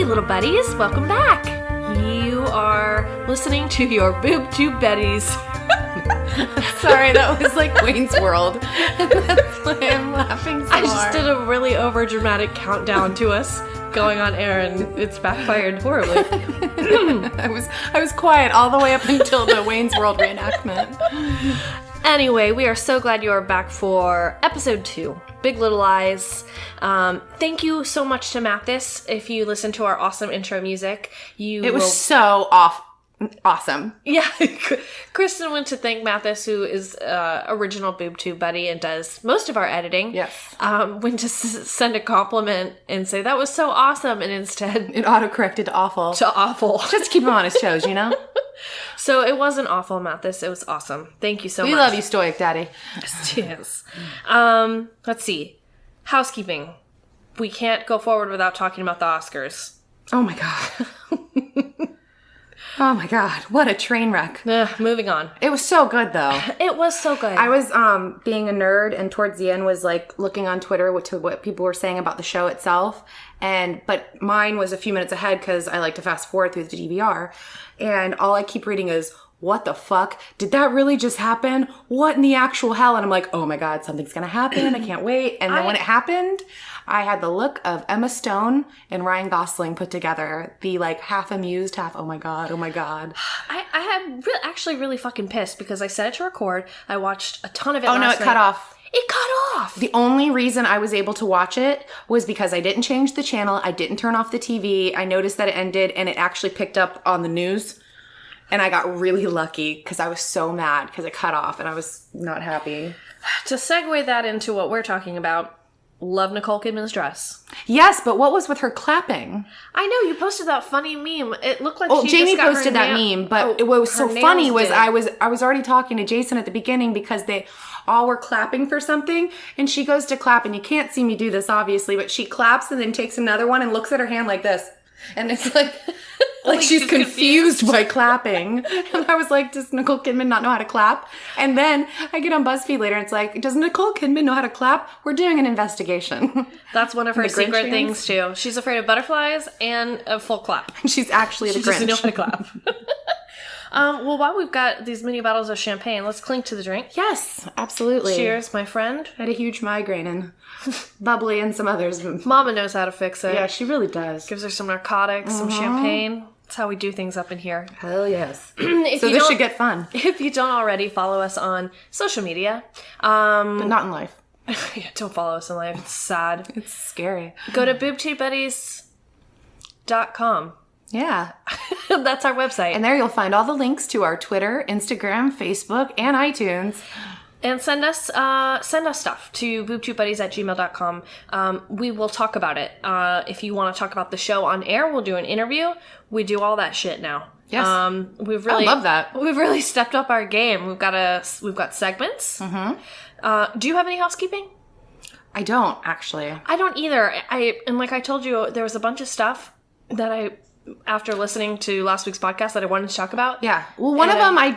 little buddies, welcome back. You are listening to your Boob Tube Buddies. Sorry, that was like Wayne's World. That's why I'm laughing so hard. I just did a really overdramatic countdown to us going on air, and it's backfired horribly. I was quiet all the way up until the Wayne's World reenactment. Anyway, we are so glad you are back for episode 2, Big Little Lies. Thank you so much to Mathis. If you listen to our awesome intro music, It was so awesome. Yeah, Kristin went to thank Mathis, who is original Boob Tube Buddy and does most of our editing. Yes. Went to send a compliment and say, that was so awesome, and instead... It auto-corrected to awful. To awful. Just to keep him on his toes, you know? So it wasn't awful, Mathis. It was awesome. Thank you so much. We love you, Stoic Daddy. Yes. Let's see. Housekeeping. We can't go forward without talking about the Oscars. Oh my God. Oh my God. What a train wreck. Moving on. It was so good, though. It was so good. I was being a nerd, and towards the end was like looking on Twitter to what people were saying about the show itself. But mine was a few minutes ahead because I like to fast forward through the DVR. And all I keep reading is, what the fuck? Did that really just happen? What in the actual hell? And I'm like, oh my God, something's going to happen. I can't wait. And then when it happened, I had the look of Emma Stone and Ryan Gosling put together. The like half amused, half, oh my God, oh my God. I had actually really fucking pissed because I set it to record. I watched a ton of it last night. Cut off. It cut off. The only reason I was able to watch it was because I didn't change the channel. I didn't turn off the TV. I noticed that it ended and it actually picked up on the news. And I got really lucky because I was so mad because it cut off and I was not happy. To segue that into what we're talking about, love Nicole Kidman's dress. Yes, but what was with her clapping? I know, you posted that funny meme. It looked like Jamie posted that meme, but what was so funny was I was already talking to Jason at the beginning because they all were clapping for something, and she goes to clap, and you can't see me do this obviously, but she claps and then takes another one and looks at her hand like this. And it's like... Like she's confused by clapping. And I was like, does Nicole Kidman not know how to clap? And then I get on BuzzFeed later and it's like, does Nicole Kidman know how to clap? We're doing an investigation. That's one of her secret things too. She's afraid of butterflies and a full clap. She's actually the Grinch. She doesn't know how to clap. Well, while we've got these mini bottles of champagne, let's clink to the drink. Yes, absolutely. Cheers, my friend. I had a huge migraine and bubbly and some others. Mama knows how to fix it. Yeah, she really does. Gives her some narcotics, some champagne. That's how we do things up in here. Hell yes. So this should get fun. If you don't already, follow us on social media. But not in life. Yeah, don't follow us in life. It's sad. It's scary. Go to boobtubebuddies.com. Yeah. That's our website. And there you'll find all the links to our Twitter, Instagram, Facebook, and iTunes. And send us stuff to boobtubebuddies@gmail.com. We will talk about it. If you want to talk about the show on air, we'll do an interview. We do all that shit now. Yes. I love that. We've really stepped up our game. We've got segments. Mm-hmm. Do you have any housekeeping? I don't, actually. I don't either. And like I told you, there was a bunch of stuff that after listening to last week's podcast that I wanted to talk about. Yeah. Well, one of them I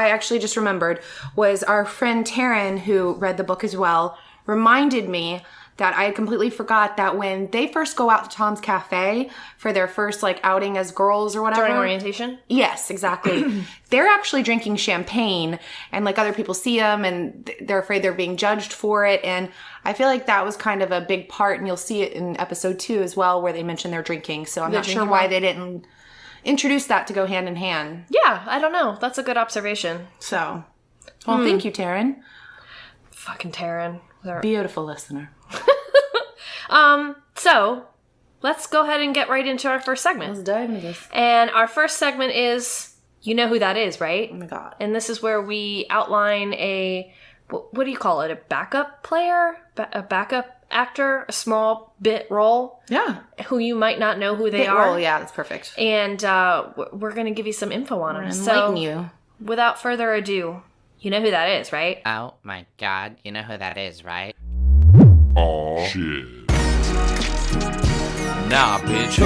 actually just remembered was our friend Taryn, who read the book as well, reminded me that I had completely forgot that when they first go out to Tom's Cafe for their first like outing as girls or whatever. During orientation? Yes, exactly. They're actually drinking champagne and like other people see them and they're afraid they're being judged for it. And I feel like that was kind of a big part, and you'll see it in episode 2 as well where they mention they're drinking. So I'm not sure why they didn't introduce that to go hand in hand. Yeah, I don't know. That's a good observation. So, well, thank you, Taryn. Fucking Taryn. Beautiful listener. So let's go ahead and get right into our first segment. Let's dive into this. And our first segment is, you know who that is, right? Oh my God. And this is where we outline what do you call it? A backup player? A backup actor? A small bit role? Yeah. Who you might not know who they bit are. Role, yeah, that's perfect. And we're going to give you some info on them. Enlighten you. Without further ado, you know who that is, right? Oh my God, you know who that is, right? Oh shit. Nah, bitch.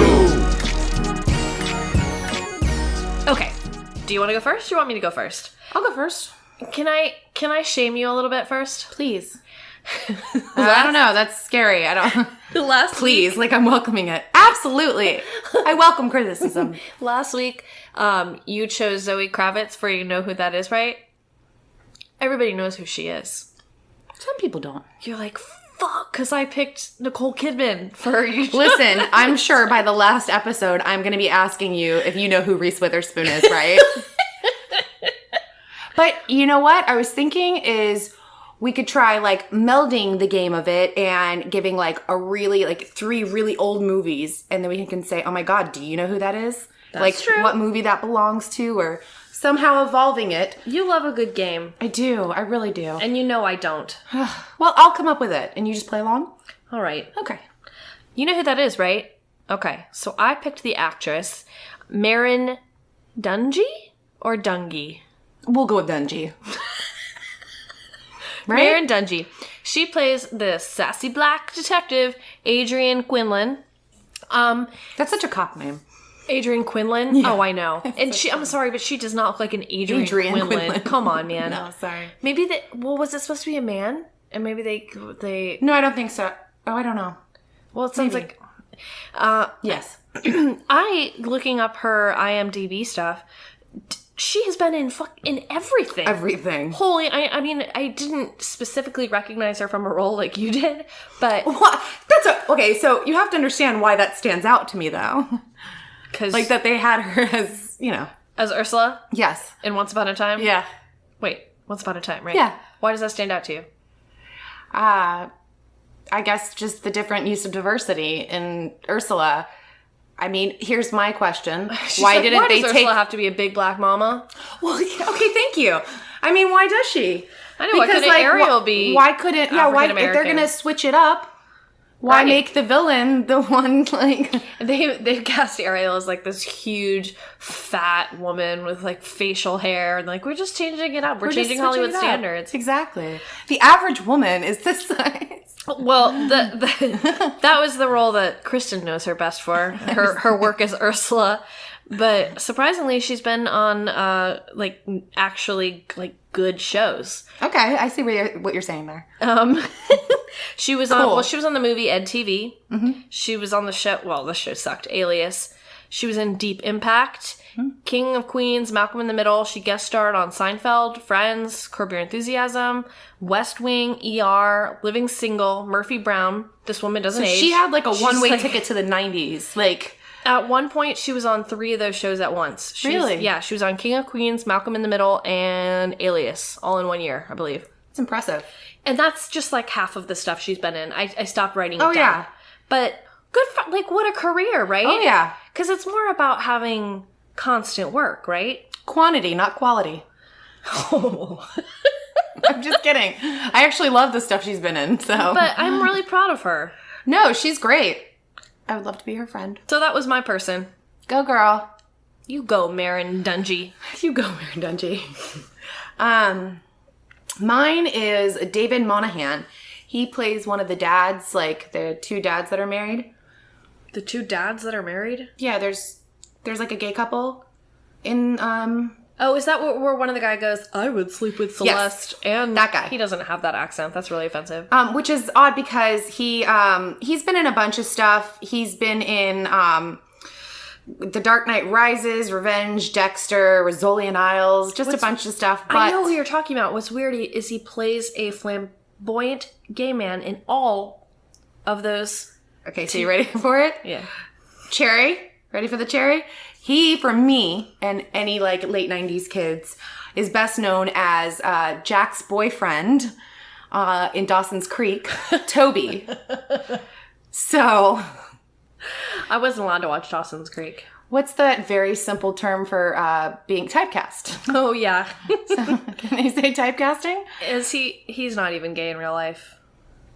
Okay. Do you want to go first or do you want me to go first? I'll go first. Can I shame you a little bit first? Please. I don't know. That's scary. I don't. Please, like I'm welcoming it. Absolutely. I welcome criticism. Last week, you chose Zoe Kravitz for You Know Who That Is, right? Everybody knows who she is. Some people don't. You're like, fuck, because I picked Nicole Kidman for you. Listen, I'm sure by the last episode, I'm going to be asking you if you know who Reese Witherspoon is, right? But you know what I was thinking is we could try like melding the game of it and giving like a really like 3 really old movies, and then we can say, oh my God, do you know who that is? That's like true. What movie that belongs to, or somehow evolving it. You love a good game. I do. I really do. And you know I don't. Well, I'll come up with it and you just play along. All right. Okay. You know who that is, right? Okay. So I picked the actress, Marin Dungy or Dungy? We'll go with Dungy. Right? Marin Dungy. She plays the sassy black detective, Adrian Quinlan. That's such a cop name. Adrian Quinlan? Yeah. Oh, I know. And I'm sorry, but she does not look like an Adrian Quinlan. Come on, man. No, sorry. Maybe was it supposed to be a man? And maybe they... No, I don't think so. Oh, I don't know. Well, it sounds like... Yes. Looking up her IMDb stuff, she has been in everything. Everything. Holy, I mean, I didn't specifically recognize her from a role like you did, but... What? Okay, so you have to understand why that stands out to me, though. Because... Like that they had her as, you know... As Ursula? Yes. In Once Upon a Time? Yeah. Wait, Once Upon a Time, right? Yeah. Why does that stand out to you? I guess just the different use of diversity in Ursula. I mean, here's my question. Why does Ursula have to be a big black mama? Well, yeah, okay, thank you. I mean, why does she? I know, why couldn't Ariel be Why couldn't, yeah, why, if they're going to switch it up, why make the villain the one, like... They cast Ariel as, like, this huge, fat woman with, like, facial hair, and, like, we're just changing it up. We're changing Hollywood standards. Exactly. The average woman is this size. Well, that was the role that Kristin knows her best for, her work as Ursula. But surprisingly, she's been on, actually, like, good shows. Okay, I see what you're saying there. She was on the movie Ed TV. Mm-hmm. She was on the show, the show sucked, Alias. She was in Deep Impact, King of Queens, Malcolm in the Middle. She guest starred on Seinfeld, Friends, Curb Your Enthusiasm, West Wing, ER, Living Single, Murphy Brown. This woman doesn't age. She had like a one-way ticket to the 90s. Like... At one point, she was on 3 of those shows at once. Really? Yeah, she was on King of Queens, Malcolm in the Middle, and Alias, all in 1 year, I believe. It's impressive. And that's just like half of the stuff she's been in. I stopped writing it down. Yeah. But good for, like, what a career, right? Oh, yeah. Because it's more about having constant work, right? Quantity, not quality. Oh. I'm just kidding. I actually love the stuff she's been in, so. But I'm really proud of her. No, she's great. I would love to be her friend. So that was my person. Go, girl. You go, Marin Dungy. You go, Marin Dungy. Mine is David Monahan. He plays one of the dads, like the 2 dads that are married. The 2 dads that are married? Yeah, there's like a gay couple in Oh, is that where one of the guy goes, I would sleep with Celeste? Yes, and that guy. He doesn't have that accent. That's really offensive. Which is odd because he's been in a bunch of stuff. He's been in The Dark Knight Rises, Revenge, Dexter, Rizzoli and Isles, just a bunch of stuff. But I know who you're talking about. What's weird is he plays a flamboyant gay man in all of those. Okay, so you ready for it? Yeah. Cherry. Ready for the cherry? He, for me, and any like late 90s kids, is best known as Jack's boyfriend in Dawson's Creek, Toby. So... I wasn't allowed to watch Dawson's Creek. What's that very simple term for being typecast? Oh, yeah. So, can they say typecasting? Is he's not even gay in real life.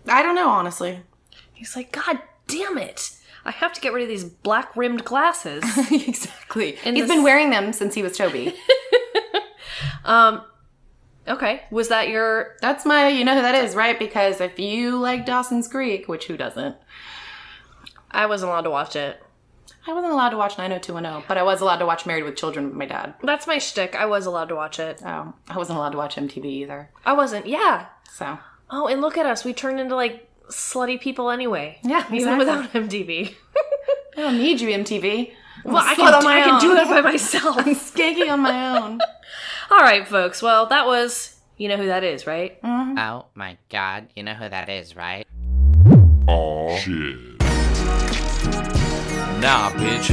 I don't know, honestly. He's like, God damn it. I have to get rid of these black-rimmed glasses. Exactly. He's been wearing them since he was Toby. Okay. Was that your... That's my, you know who that is, right? Because if you like Dawson's Creek, which who doesn't? I wasn't allowed to watch it. I wasn't allowed to watch 90210, but I was allowed to watch Married with Children with my dad. That's my shtick. I was allowed to watch it. Oh, I wasn't allowed to watch MTV either. I wasn't. Yeah. So. Oh, and look at us. We turned into, like, slutty people anyway. Yeah, Even exactly. without MTV. I don't need you, MTV. Well, I can do that by myself. I'm skanking on my own. All right, folks. Well, that was... You know who that is, right? Oh my god, you know who that is, right? Aw, shit. Nah, bitch.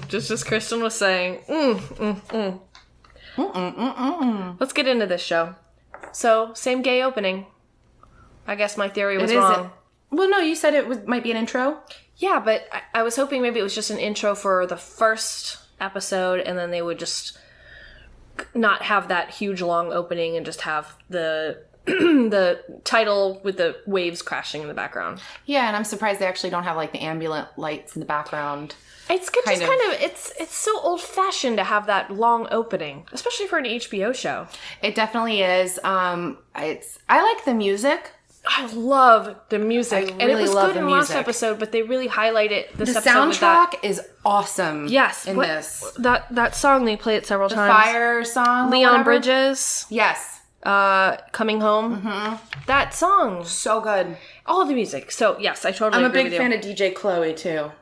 Just as Kristin was saying. Let's get into this show. So, same gay opening. I guess my theory was wrong. Well, no, you said might be an intro. Yeah, but I was hoping maybe it was just an intro for the first episode, and then they would just not have that huge long opening and just have the the title with the waves crashing in the background. Yeah, and I'm surprised they actually don't have like the ambulance lights in the background. It's good, it's so old fashioned to have that long opening, especially for an HBO show. It definitely is. I like the music. I love the music, and it was love good the in last music. episode, but they really highlighted this The episode with that. soundtrack is awesome. Yes, in this that song they play it several times. fire song, or Leon whatever. Bridges, Yes, Coming Home. Mm-hmm. That song, so good. all the music. So yes, I totally. I'm a agree big with fan you. of DJ Chloe too.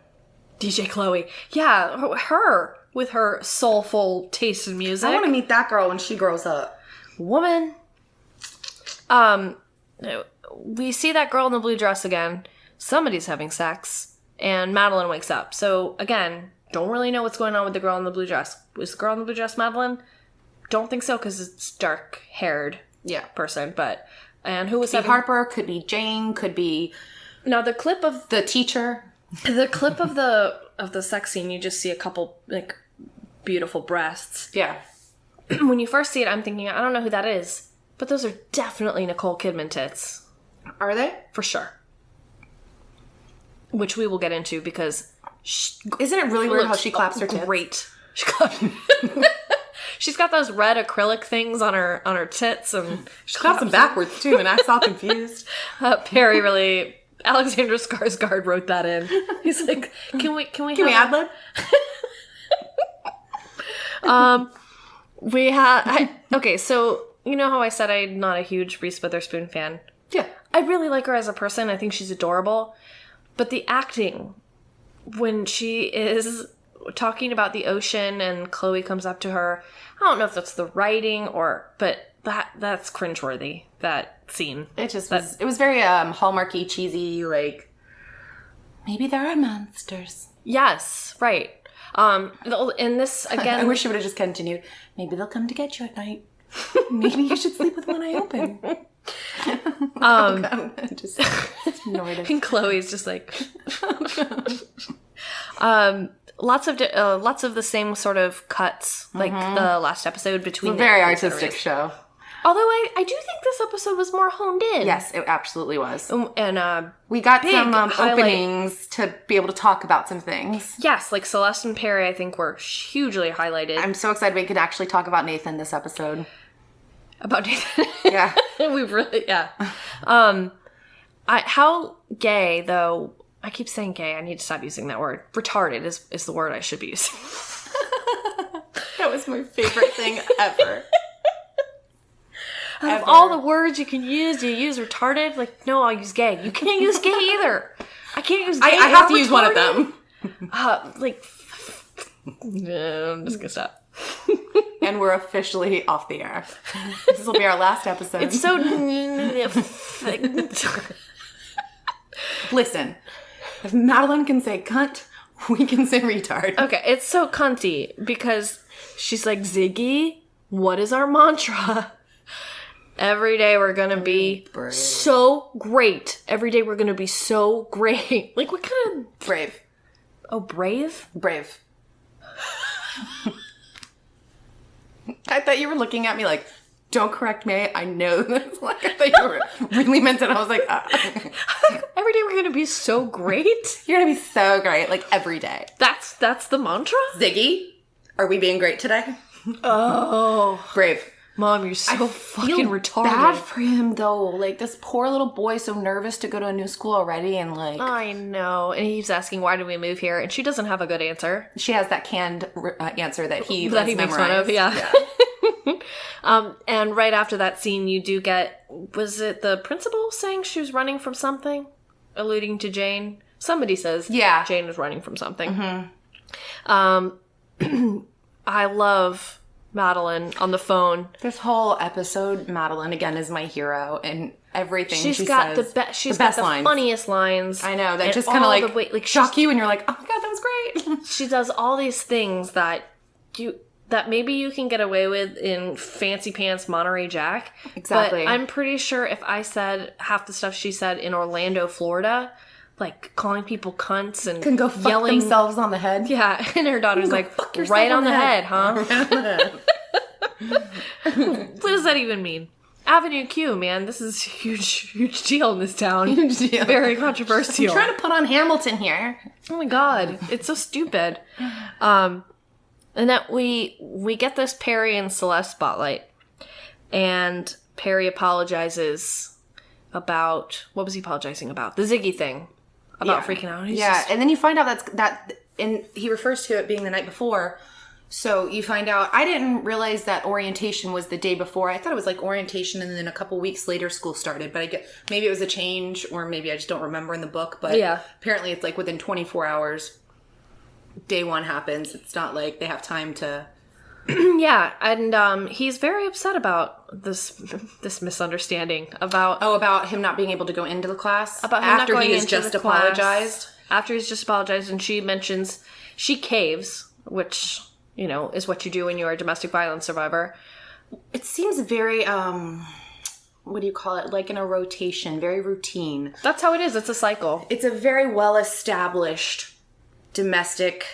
DJ Chloe. Yeah, her with her soulful taste in music. I want to meet that girl when she grows up. Woman. We see that girl in the blue dress again. Somebody's having sex, and Madeline wakes up. So again, don't really know what's going on with the girl in the blue dress. Was the girl in the blue dress Madeline? Don't think so, because it's dark-haired person. And who was Could that? be Harper, could be Jane, could be Now the clip of the teacher. the clip of the sex scene, you just see a couple like beautiful breasts. Yeah. When you first see it, I'm thinking, I don't know who that is, but those are definitely Nicole Kidman tits. Are they? For sure. Which we will get into because... Isn't it really weird how she claps her tits? Great. She's got those red acrylic things on her tits, and She claps them backwards too, and I saw confused. Perry really... Alexander Skarsgard wrote that in. He's like, can we ad-lib? Okay, so you know how I said I'm not a huge Reese Witherspoon fan? Yeah. I really like her as a person. I think she's adorable. But the acting, when she is talking about the ocean and Chloe comes up to her, I don't know if that's the writing but that's cringeworthy, that scene. It was very Hallmarky, cheesy, like, maybe there are monsters. Yes, right. In this, again... I wish it would have just continued. Maybe they'll come to get you at night. Maybe you should sleep with one eye open. Just annoyed it. And Chloe's just like... lots of the same sort of cuts, like the last episode between... It's a very the artistic areas. show. Although I do think this episode was more honed in. Yes, it absolutely was. And we got big some highlight. openings to be able to talk about some things. Yes, like Celeste and Perry, I think, were hugely highlighted. I'm so excited we could actually talk about Nathan this episode. About Nathan. Yeah. We really, yeah. How gay, though, I keep saying gay, I need to stop using that word. Retarded is the word I should be using. That was my favorite thing ever. Out of all the words you can use, do you use retarded? Like, no, I'll use gay. You can't use gay either. I can't use gay. I have to or use one of retarded. them. No, I'm just gonna stop. And we're officially off the air. This will be our last episode. It's so... Listen, if Madeline can say cunt, we can say retard. Okay, it's so cunty because she's like, Ziggy, what is our mantra? Every day we're gonna be so great. Every day we're gonna be so great. Like, what kind of... Brave. Oh, brave? Brave. I thought you were looking at me like, don't correct me. I know this. Like, I thought you were really meant it. I was like, Every day we're gonna be so great? You're gonna be so great, like every day. That's the mantra? Ziggy, are we being great today? Oh. Brave. Mom, you're so fucking retarded. Bad for him though. Like, this poor little boy, so nervous to go to a new school already, and like, I know. And he keeps asking, why did we move here? And she doesn't have a good answer. she has that canned answer that he That he makes fun of, yeah. And right after that scene, you do get, was it the principal saying she was running from something? Alluding to Jane? Somebody says Jane was running from something. I love Madeline on the phone. This whole episode, Madeline, again, is my hero, and everything she she's got says. She's got the funniest lines. I know, that just kind of like shock you, and you're like, oh my god, that was great. She does all these things that maybe you can get away with in Fancy Pants Monterey Jack. Exactly. But I'm pretty sure if I said half the stuff she said in Orlando, Florida, like calling people cunts and can go fuck yelling themselves on the head. Yeah, and her daughter's like, right on the head, huh? Right on the head. What does that even mean? Avenue Q, man. This is a huge deal in this town. Huge deal. Very controversial. I'm trying to put on Hamilton here. Oh my god. It's so stupid. And that we get this Perry and Celeste spotlight. And Perry apologizes about, what was he apologizing about? The Ziggy thing. About freaking out. And then you find out and he refers to it being the night before. So you find out, I didn't realize that orientation was the day before. I thought it was like orientation and then a couple weeks later school started. But I get, maybe it was a change or maybe I just don't remember in the book. But apparently it's like within 24 hours, day one happens. It's not like they have time to... Yeah, and he's very upset about this misunderstanding about him not being able to go into the class about him after not going he has into just the apologized. After he's just apologized, and she mentions she caves, which is what you do when you're a domestic violence survivor. It seems very what do you call it? Like in a rotation, very routine. That's how it is. It's a cycle. It's a very well established domestic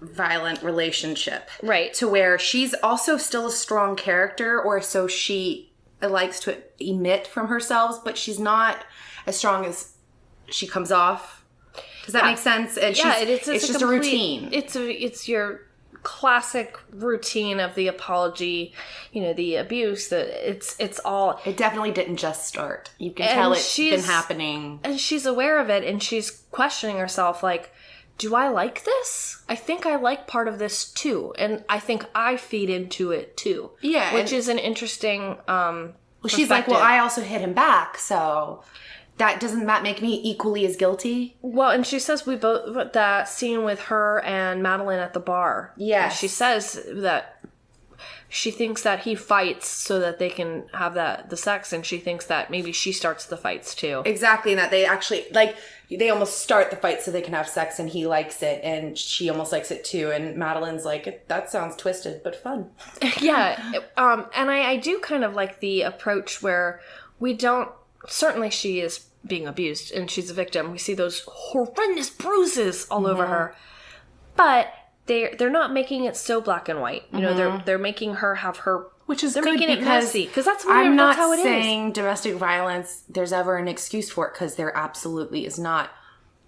violent relationship, right? To where she's also still a strong character, or so she likes to emit from herself, but she's not as strong as she comes off. Does that make sense? And it's just a routine. It's your classic routine of the apology, the abuse. It's all. It definitely didn't just start. You can tell it's been happening, and she's aware of it, and she's questioning herself, like, do I like this? I think I like part of this too. And I think I feed into it too. Yeah. Which is an interesting she's like, well, I also hit him back, so doesn't that make me equally as guilty? Well, and she says that scene with her and Madeline at the bar. Yeah. She says that she thinks that he fights so that they can have the sex, and she thinks that maybe she starts the fights too. Exactly, and that they actually, they almost start the fight so they can have sex, and he likes it, and she almost likes it too, and Madeline's like, that sounds twisted, but fun. Yeah, and I do kind of like the approach where we don't, certainly she is being abused, and she's a victim. We see those horrendous bruises all over her, but they're not making it so black and white. They're making her have her, which is they're good, making it messy, because that's how it is. Saying domestic violence there's ever an excuse for it, because there absolutely is not,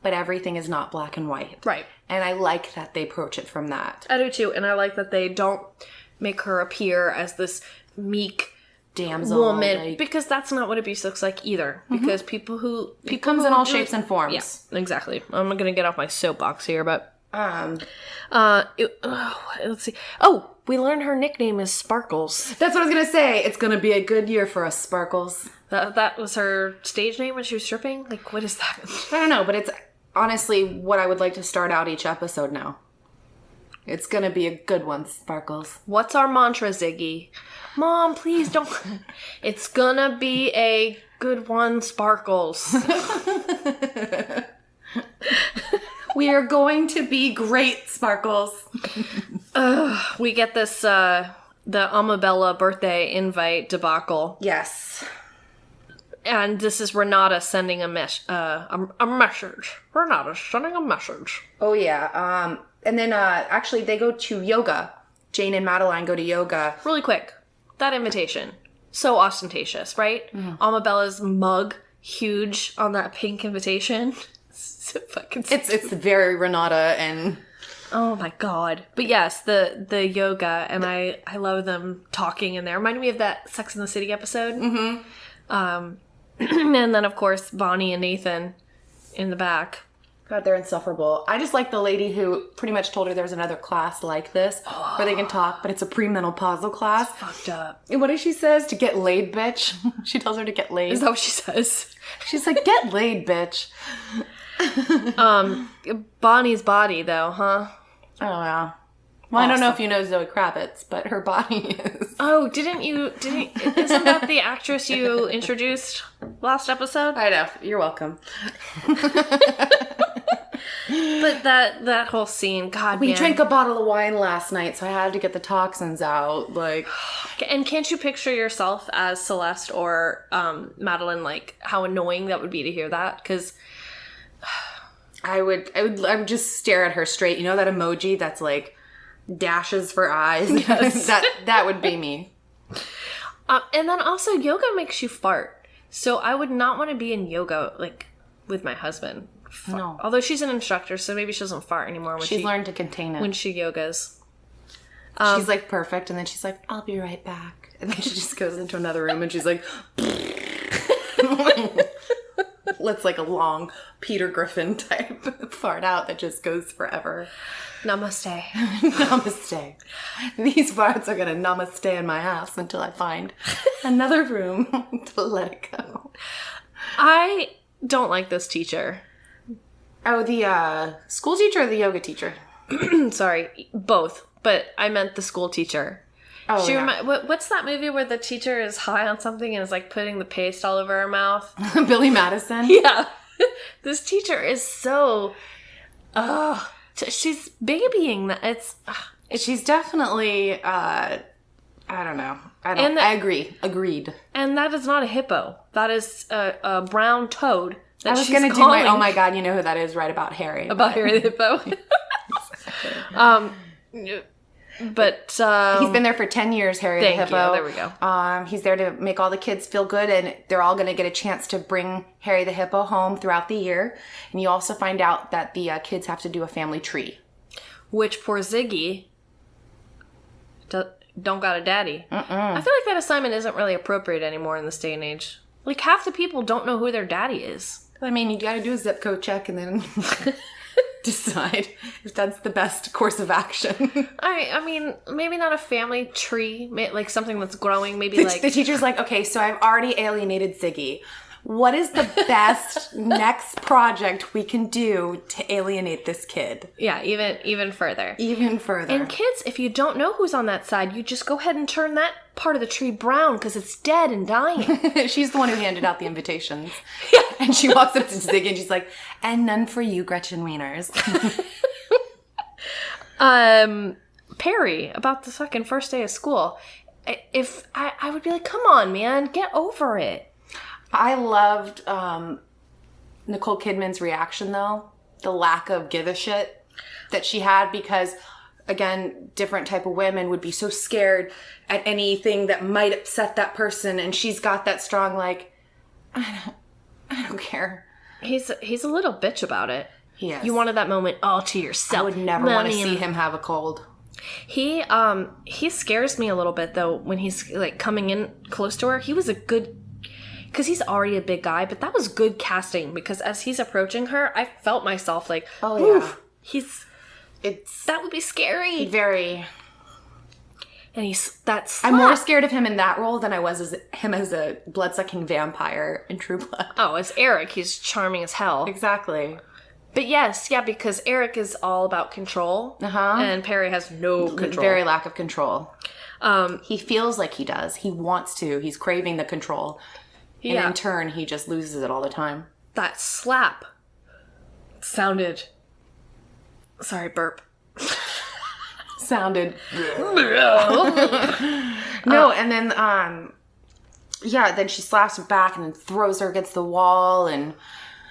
but everything is not black and white, right? And I like that they approach it from that. I do too, and I like that they don't make her appear as this meek damsel woman, because that's not what abuse looks like either. Because people comes in all shapes and forms. Yeah, exactly. I'm gonna get off my soapbox here, but let's see. Oh, we learned her nickname is Sparkles. That's what I was gonna say. It's gonna be a good year for us, Sparkles. That was her stage name when she was stripping? Like, what is that? I don't know, but it's honestly what I would like to start out each episode now. It's gonna be a good one, Sparkles. What's our mantra, Ziggy? Mom, please don't. It's gonna be a good one, Sparkles. We are going to be great, Sparkles. We get this, the Amabella birthday invite debacle. Yes. And this is Renata sending a message. Renata sending a message. Oh, yeah. And then, actually, they go to yoga. Jane and Madeline go to yoga. Really quick. That invitation. So ostentatious, right? Mm. Amabella's mug, huge on that pink invitation. So fucking stupid. It's very Renata and... Oh my god. But yes, the yoga, and I love them talking in there. Reminded me of that Sex and the City episode. Mm-hmm. And then, of course, Bonnie and Nathan in the back. God, they're insufferable. I just like the lady who pretty much told her there's another class like this where they can talk, but it's a premenopausal class. It's fucked up. And what does she says? To get laid, bitch. She tells her to get laid. Is that what she says? She's like, get laid, bitch. Bonnie's body, though, huh? Oh, yeah. Well, I don't know if you know Zoe Kravitz, but her body is... Oh, isn't that the actress you introduced last episode? I know. You're welcome. But that whole scene, God, We man. drank a bottle of wine last night, so I had to get the toxins out. Like... And can't you picture yourself as Celeste or Madeline, like, how annoying that would be to hear that? Because... I would just stare at her straight. You know that emoji that's like... dashes for eyes. Yes. that would be me. And then also yoga makes you fart. So I would not want to be in yoga like with my husband. No. Although she's an instructor, so maybe she doesn't fart anymore when she's learned to contain it. When she yogas. She's like perfect, and then she's like, I'll be right back. And then she just goes into another room and she's like lets like a long Peter Griffin type fart out that just goes forever. Namaste. Namaste. These farts are gonna namaste in my ass until I find another room to let it go. I don't like this teacher. Oh, the school teacher or the yoga teacher? Sorry, both. But I meant the school teacher. Oh, what's that movie where the teacher is high on something and is like putting the paste all over her mouth? Billy Madison? Yeah. This teacher is so... she's babying that. She's definitely, I don't know. I agree. Agreed. And that is not a hippo. That is a brown toad. I was going to do my, oh my God, you know who that is, right about Harry. About Harry the hippo. But he's been there for 10 years, Harry the hippo. There we go. He's there to make all the kids feel good, and they're all going to get a chance to bring Harry the hippo home throughout the year. And you also find out that the kids have to do a family tree. Which poor Ziggy don't got a daddy. I feel like that assignment isn't really appropriate anymore in this day and age. Like half the people don't know who their daddy is. I mean, you got to do a zip code check and then decide if that's the best course of action. I mean, maybe not a family tree, like something that's growing. Maybe the teacher's like, okay, so I've already alienated Ziggy. What is the best next project we can do to alienate this kid? Yeah, even further. Even further. And kids, if you don't know who's on that side, you just go ahead and turn that part of the tree brown because it's dead and dying. She's the one who handed out the invitations. Yeah. And she walks up to Ziggy and she's like, and none for you, Gretchen Wieners. Perry, about the fucking first day of school. If I would be like, come on, man, get over it. I loved Nicole Kidman's reaction, though. The lack of give a shit that she had because, again, different type of women would be so scared at anything that might upset that person. And she's got that strong, like, I don't care. He's a little bitch about it. He is. You wanted that moment all to yourself. I would never want to see him have a cold. He scares me a little bit, though, when he's, like, coming in close to her. He was a good... Because he's already a big guy, but that was good casting. Because as he's approaching her, I felt myself like, oh yeah, that would be scary. Very. And I'm more scared of him in that role than I was as him as a blood-sucking vampire in True Blood. Oh, as Eric, he's charming as hell. Exactly. But yes, yeah, because Eric is all about control, and Perry has no control. Very lack of control. He feels like he does. He wants to. He's craving the control. And in turn, he just loses it all the time. That slap sounded... Sorry, burp. Sounded... No, and then, then she slaps her back and then throws her against the wall, and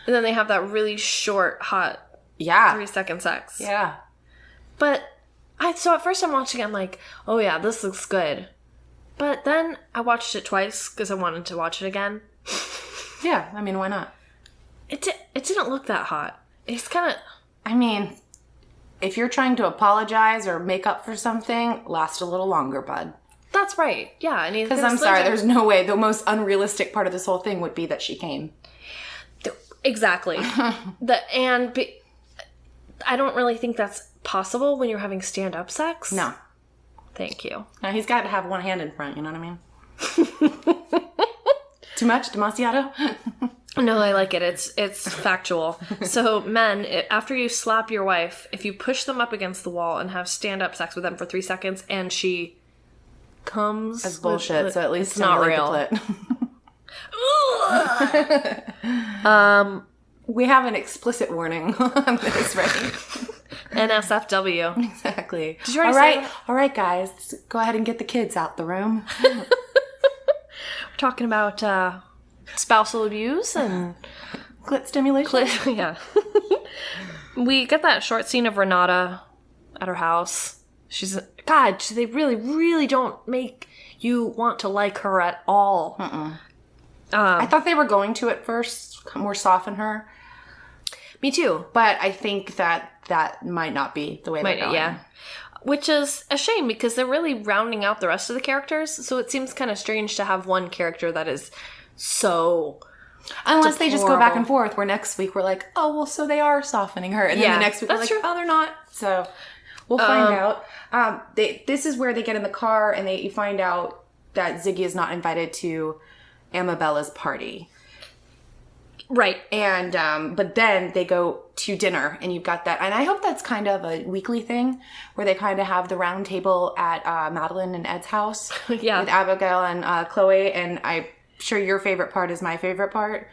then they have that really short, hot 3-second sex. Yeah. But, so at first I'm watching, I'm like, oh yeah, this looks good. But then I watched it twice because I wanted to watch it again. Yeah, I mean, why not? It didn't look that hot. It's kind of... I mean, if you're trying to apologize or make up for something, last a little longer, bud. That's right. Yeah, I mean... Because I'm sorry, there's no way. The most unrealistic part of this whole thing would be that she came. Exactly. I don't really think that's possible when you're having stand-up sex. No. Thank you. Now, he's got to have one hand in front, you know what I mean? Too much? Demasiado? No, I like it. It's factual. So, men, after you slap your wife, if you push them up against the wall and have stand-up sex with them for 3 seconds and she comes... That's bullshit, so at least it's not real. We have an explicit warning on this, right? NSFW. Exactly. Did you already say that? All right, guys. Let's go ahead and get the kids out the room. We're talking about spousal abuse and... Clit stimulation? Yeah. We get that short scene of Renata at her house. They really, really don't make you want to like her at all. I thought they were going to at first more soften her. Me too. But I think that might not be the way they're going. Yeah. Which is a shame because they're really rounding out the rest of the characters. So it seems kind of strange to have one character that is so Unless they just go back and forth, where next week we're like, oh, well, so they are softening her. And then the next week we're like, oh, they're not. So we'll find out. This is where they get in the car and you find out that Ziggy is not invited to Amabella's party. Right. And, but then they go to dinner and you've got that. And I hope that's kind of a weekly thing where they kind of have the round table at Madeline and Ed's house. Yeah. With Abigail and Chloe. And I'm sure your favorite part is my favorite part,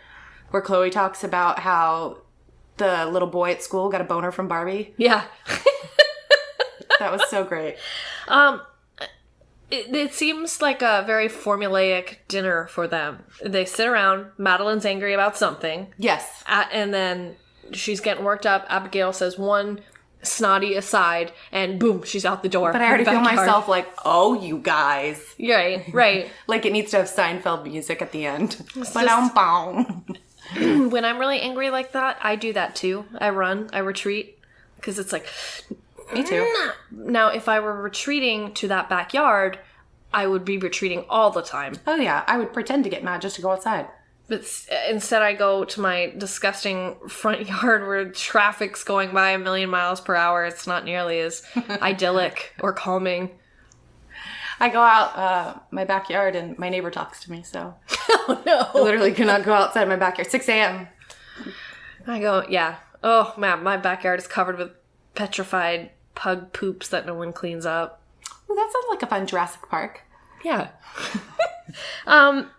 where Chloe talks about how the little boy at school got a boner from Barbie. Yeah. That was so great. It seems like a very formulaic dinner for them. They sit around. Madeline's angry about something. Yes. And then she's getting worked up. Abigail says one snotty aside, and boom, she's out the door. But I already feel myself like, oh, you guys. Right. Like it needs to have Seinfeld music at the end. When I'm really angry like that, I do that too. I run. I retreat. Because it's like... Me too. Now, if I were retreating to that backyard, I would be retreating all the time. Oh, yeah. I would pretend to get mad just to go outside. But instead, I go to my disgusting front yard where traffic's going by 1,000,000 miles per hour. It's not nearly as idyllic or calming. I go out my backyard and my neighbor talks to me, so... Oh, no. I literally cannot go outside my backyard. 6 a.m. I go, yeah. Oh, man, my backyard is covered with petrified pug poops that no one cleans up. Well, that sounds like a fun Jurassic Park. Yeah. But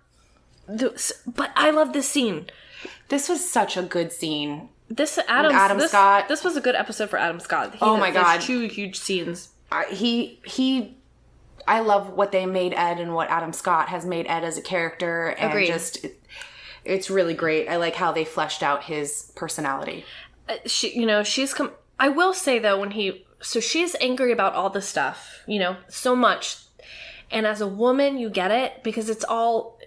I love this scene. This was such a good scene. Adam Scott. This was a good episode for Adam Scott. Oh my God. There's 2 huge scenes. I love what they made Ed and what Adam Scott has made Ed as a character. And Agreed. It's really great. I like how they fleshed out his personality. I will say though, she's angry about all this stuff, so much. And as a woman, you get it because it's all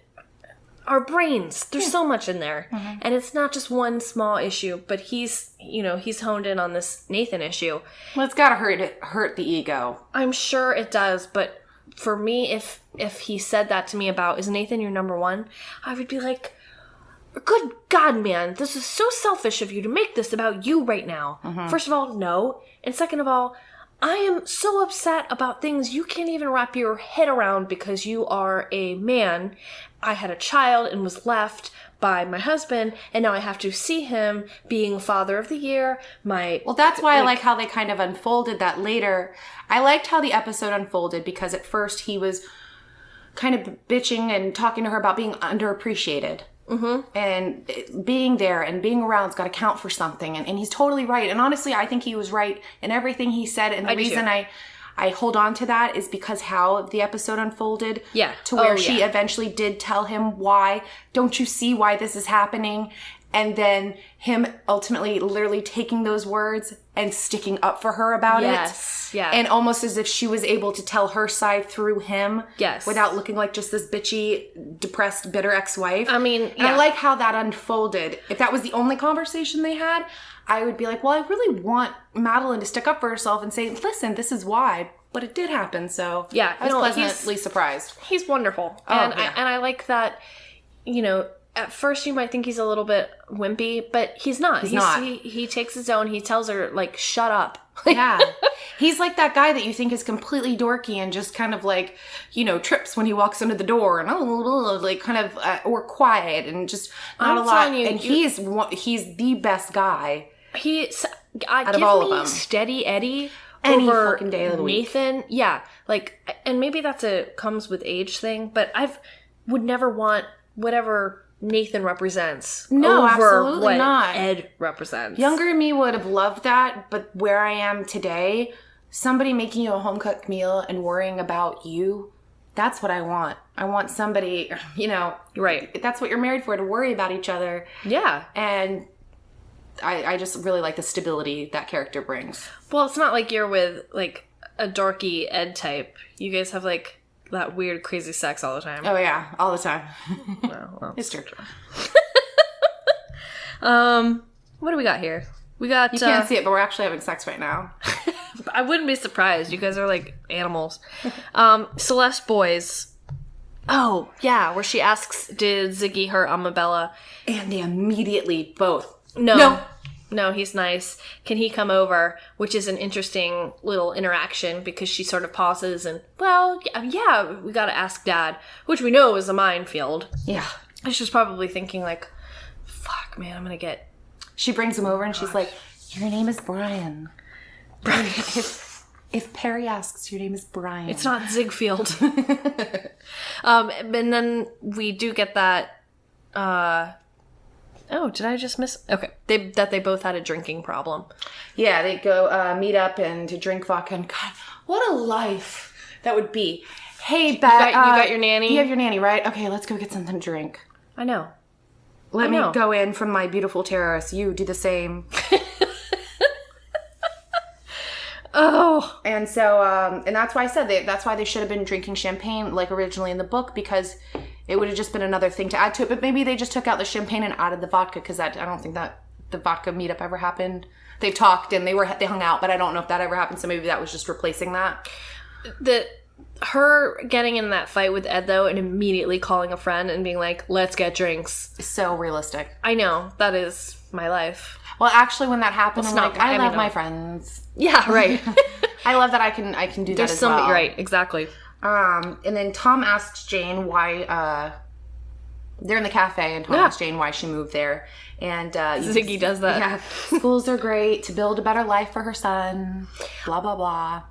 our brains. There's so much in there. Mm-hmm. And it's not just one small issue, but he's honed in on this Nathan issue. Well, it's got to hurt the ego. I'm sure it does. But for me, if he said that to me about, is Nathan your number one? I would be like, good God, man, this is so selfish of you to make this about you right now. Mm-hmm. First of all, no. And second of all, I am so upset about things you can't even wrap your head around because you are a man. I had a child and was left by my husband, and now I have to see him being Father of the Year. Well, that's why I like how they kind of unfolded that later. I liked how the episode unfolded because at first he was kind of bitching and talking to her about being underappreciated. Mm-hmm. And being there and being around's got to count for something. And he's totally right. And honestly, I think he was right in everything he said. And the reason I hold on to that is because how the episode unfolded. Yeah. To where she eventually did tell him why. Don't you see why this is happening? And then him ultimately literally taking those words and sticking up for her about it. Yes, yeah. And almost as if she was able to tell her side through him. Yes. Without looking like just this bitchy, depressed, bitter ex-wife. I mean, And I like how that unfolded. If that was the only conversation they had, I would be like, well, I really want Madeline to stick up for herself and say, listen, this is why. But it did happen, so yeah, I was pleasantly surprised. He's wonderful. Oh, and I like that, at first you might think he's a little bit wimpy, but he's not. He's not. He takes his own. He tells her, like, shut up. Yeah. He's like that guy that you think is completely dorky and just kind of like, you know, trips when he walks into the door and like kind of, or quiet and just not a lot. And he's the best guy. Out of all of them. Steady Eddie any over fucking day of the week. Nathan. Yeah. Like, and maybe that's comes with age thing, but would never want whatever Nathan represents over absolutely what not. Ed represents. Younger me would have loved that, but where I am today, somebody making you a home-cooked meal and worrying about you, that's what I want. I want somebody, you know, right. That's what you're married for, to worry about each other. Yeah. And I just really like the stability that character brings. Well, it's not like you're with, like, a dorky Ed type. You guys have, like, that weird, crazy sex all the time. Oh, yeah. All the time. Well, it's true. What do we got here? We got... You can't see it, but we're actually having sex right now. I wouldn't be surprised. You guys are like animals. Celeste Boys. Oh, yeah, where she asks, did Ziggy hurt Amabella? And they immediately both. No, he's nice. Can he come over? Which is an interesting little interaction because she sort of pauses and, well, yeah, we gotta ask Dad, which we know is a minefield. Yeah. And she's probably thinking like, fuck, man, I'm gonna get... She brings him over and she's like, your name is Brian. If Perry asks, your name is Brian. It's not Ziegfeld. And then we do get that... Oh, did I just miss? Okay, that they both had a drinking problem. Yeah, they go meet up and to drink vodka. And God, what a life that would be. Hey, Beth, you got your nanny. You have your nanny, right? Okay, let's go get something to drink. I know. Let me go in from my beautiful terrace. You do the same. Oh, and so, and that's why I said that's why they should have been drinking champagne like originally in the book, because it would have just been another thing to add to it. But maybe they just took out the champagne and added the vodka, because I don't think that the vodka meetup ever happened. They've talked and they hung out, but I don't know if that ever happened. So maybe that was just replacing that. Her getting in that fight with Ed though, and immediately calling a friend and being like, "Let's get drinks." So realistic. I know, that is my life. Well, actually, when that happened, I'm like, I love my no. friends. Yeah, right. I love that I can do that as well. Right, exactly. And then Tom asks Jane why they're in the cafe, and Tom asks Jane why she moved there. And Ziggy does that. Yeah, schools are great to build a better life for her son. Blah blah blah.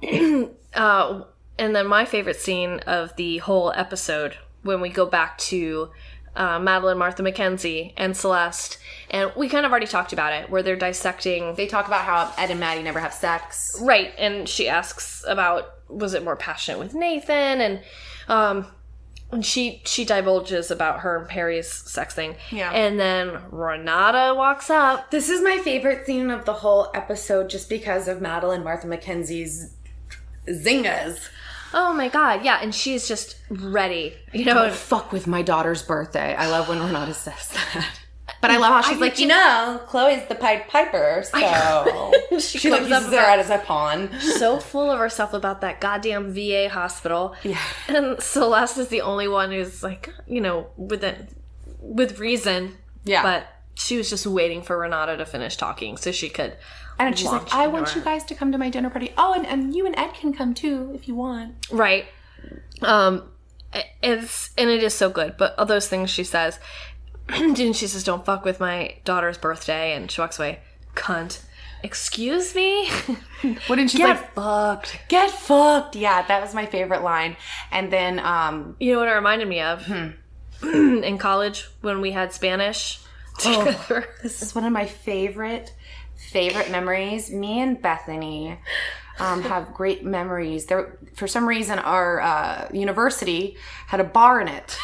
And then my favorite scene of the whole episode, when we go back to Madeline, Martha McKenzie, and Celeste, and we kind of already talked about it, where they're dissecting. They talk about how Ed and Maddie never have sex. Right, and she asks about, was it more passionate with Nathan, and she divulges about her and Perry's sex thing. Yeah. And then Renata walks up. This is my favorite scene of the whole episode, just because of Madeline, Martha McKenzie's zingas. Oh my god, yeah, and she's just ready. You know, Don't fuck with my daughter's birthday. I love when Renata says that. But I love how she's like, Chloe's the Pied Piper, so she like uses her as a pawn. So full of herself about that goddamn VA hospital. Yeah. And Celeste is the only one who's like, with reason. Yeah. But she was just waiting for Renata to finish talking so she could. And she's like, I want you guys to come to my dinner party. Oh, and you and Ed can come too if you want. Right. It is so good. But all those things she says, and she says, don't fuck with my daughter's birthday, and she walks away. Cunt. Excuse me? Wouldn't she Get fucked. Get fucked. Yeah, that was my favorite line. And then you know what it reminded me of? In college when we had Spanish together. This is one of my favorite memories. Me and Bethany have great memories. There, for some reason, our university had a bar in it.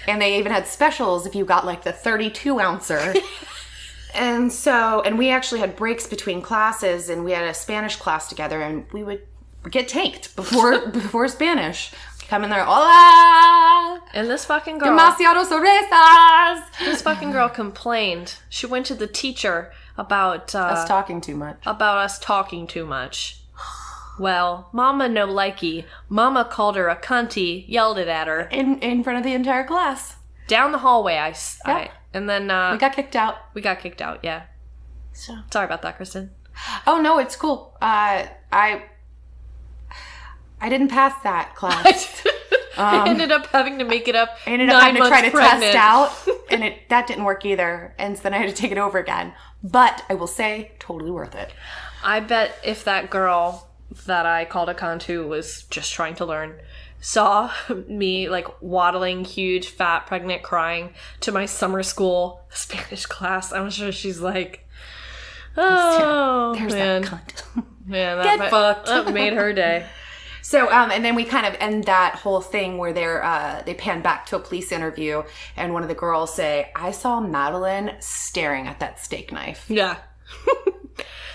And they even had specials if you got like the 32-ouncer. And we actually had breaks between classes, and we had a Spanish class together, and we would get tanked before Spanish. Come in there, hola! And this fucking girl... Demasiado cervezas! This fucking girl complained. She went to the teacher about... us talking too much. About us talking too much. Well, Mama no likey. Mama called her a cunty, yelled it at her. In front of the entire class. Down the hallway, and then we got kicked out. Yeah. So sorry about that, Kristin. Oh no, it's cool. I didn't pass that class. I ended up having to make it up. I ended up having to try to test out, and that didn't work either. And so then I had to take it over again. But I will say, totally worth it. I bet if that girl that I called a con to was just trying to learn, saw me like waddling, huge, fat, pregnant, crying to my summer school Spanish class, I'm sure she's like, oh, there's man. that cunt. Man, Get fucked. That made her day. So, and then we kind of end that whole thing where they pan back to a police interview, and one of the girls say, I saw Madeline staring at that steak knife. Yeah.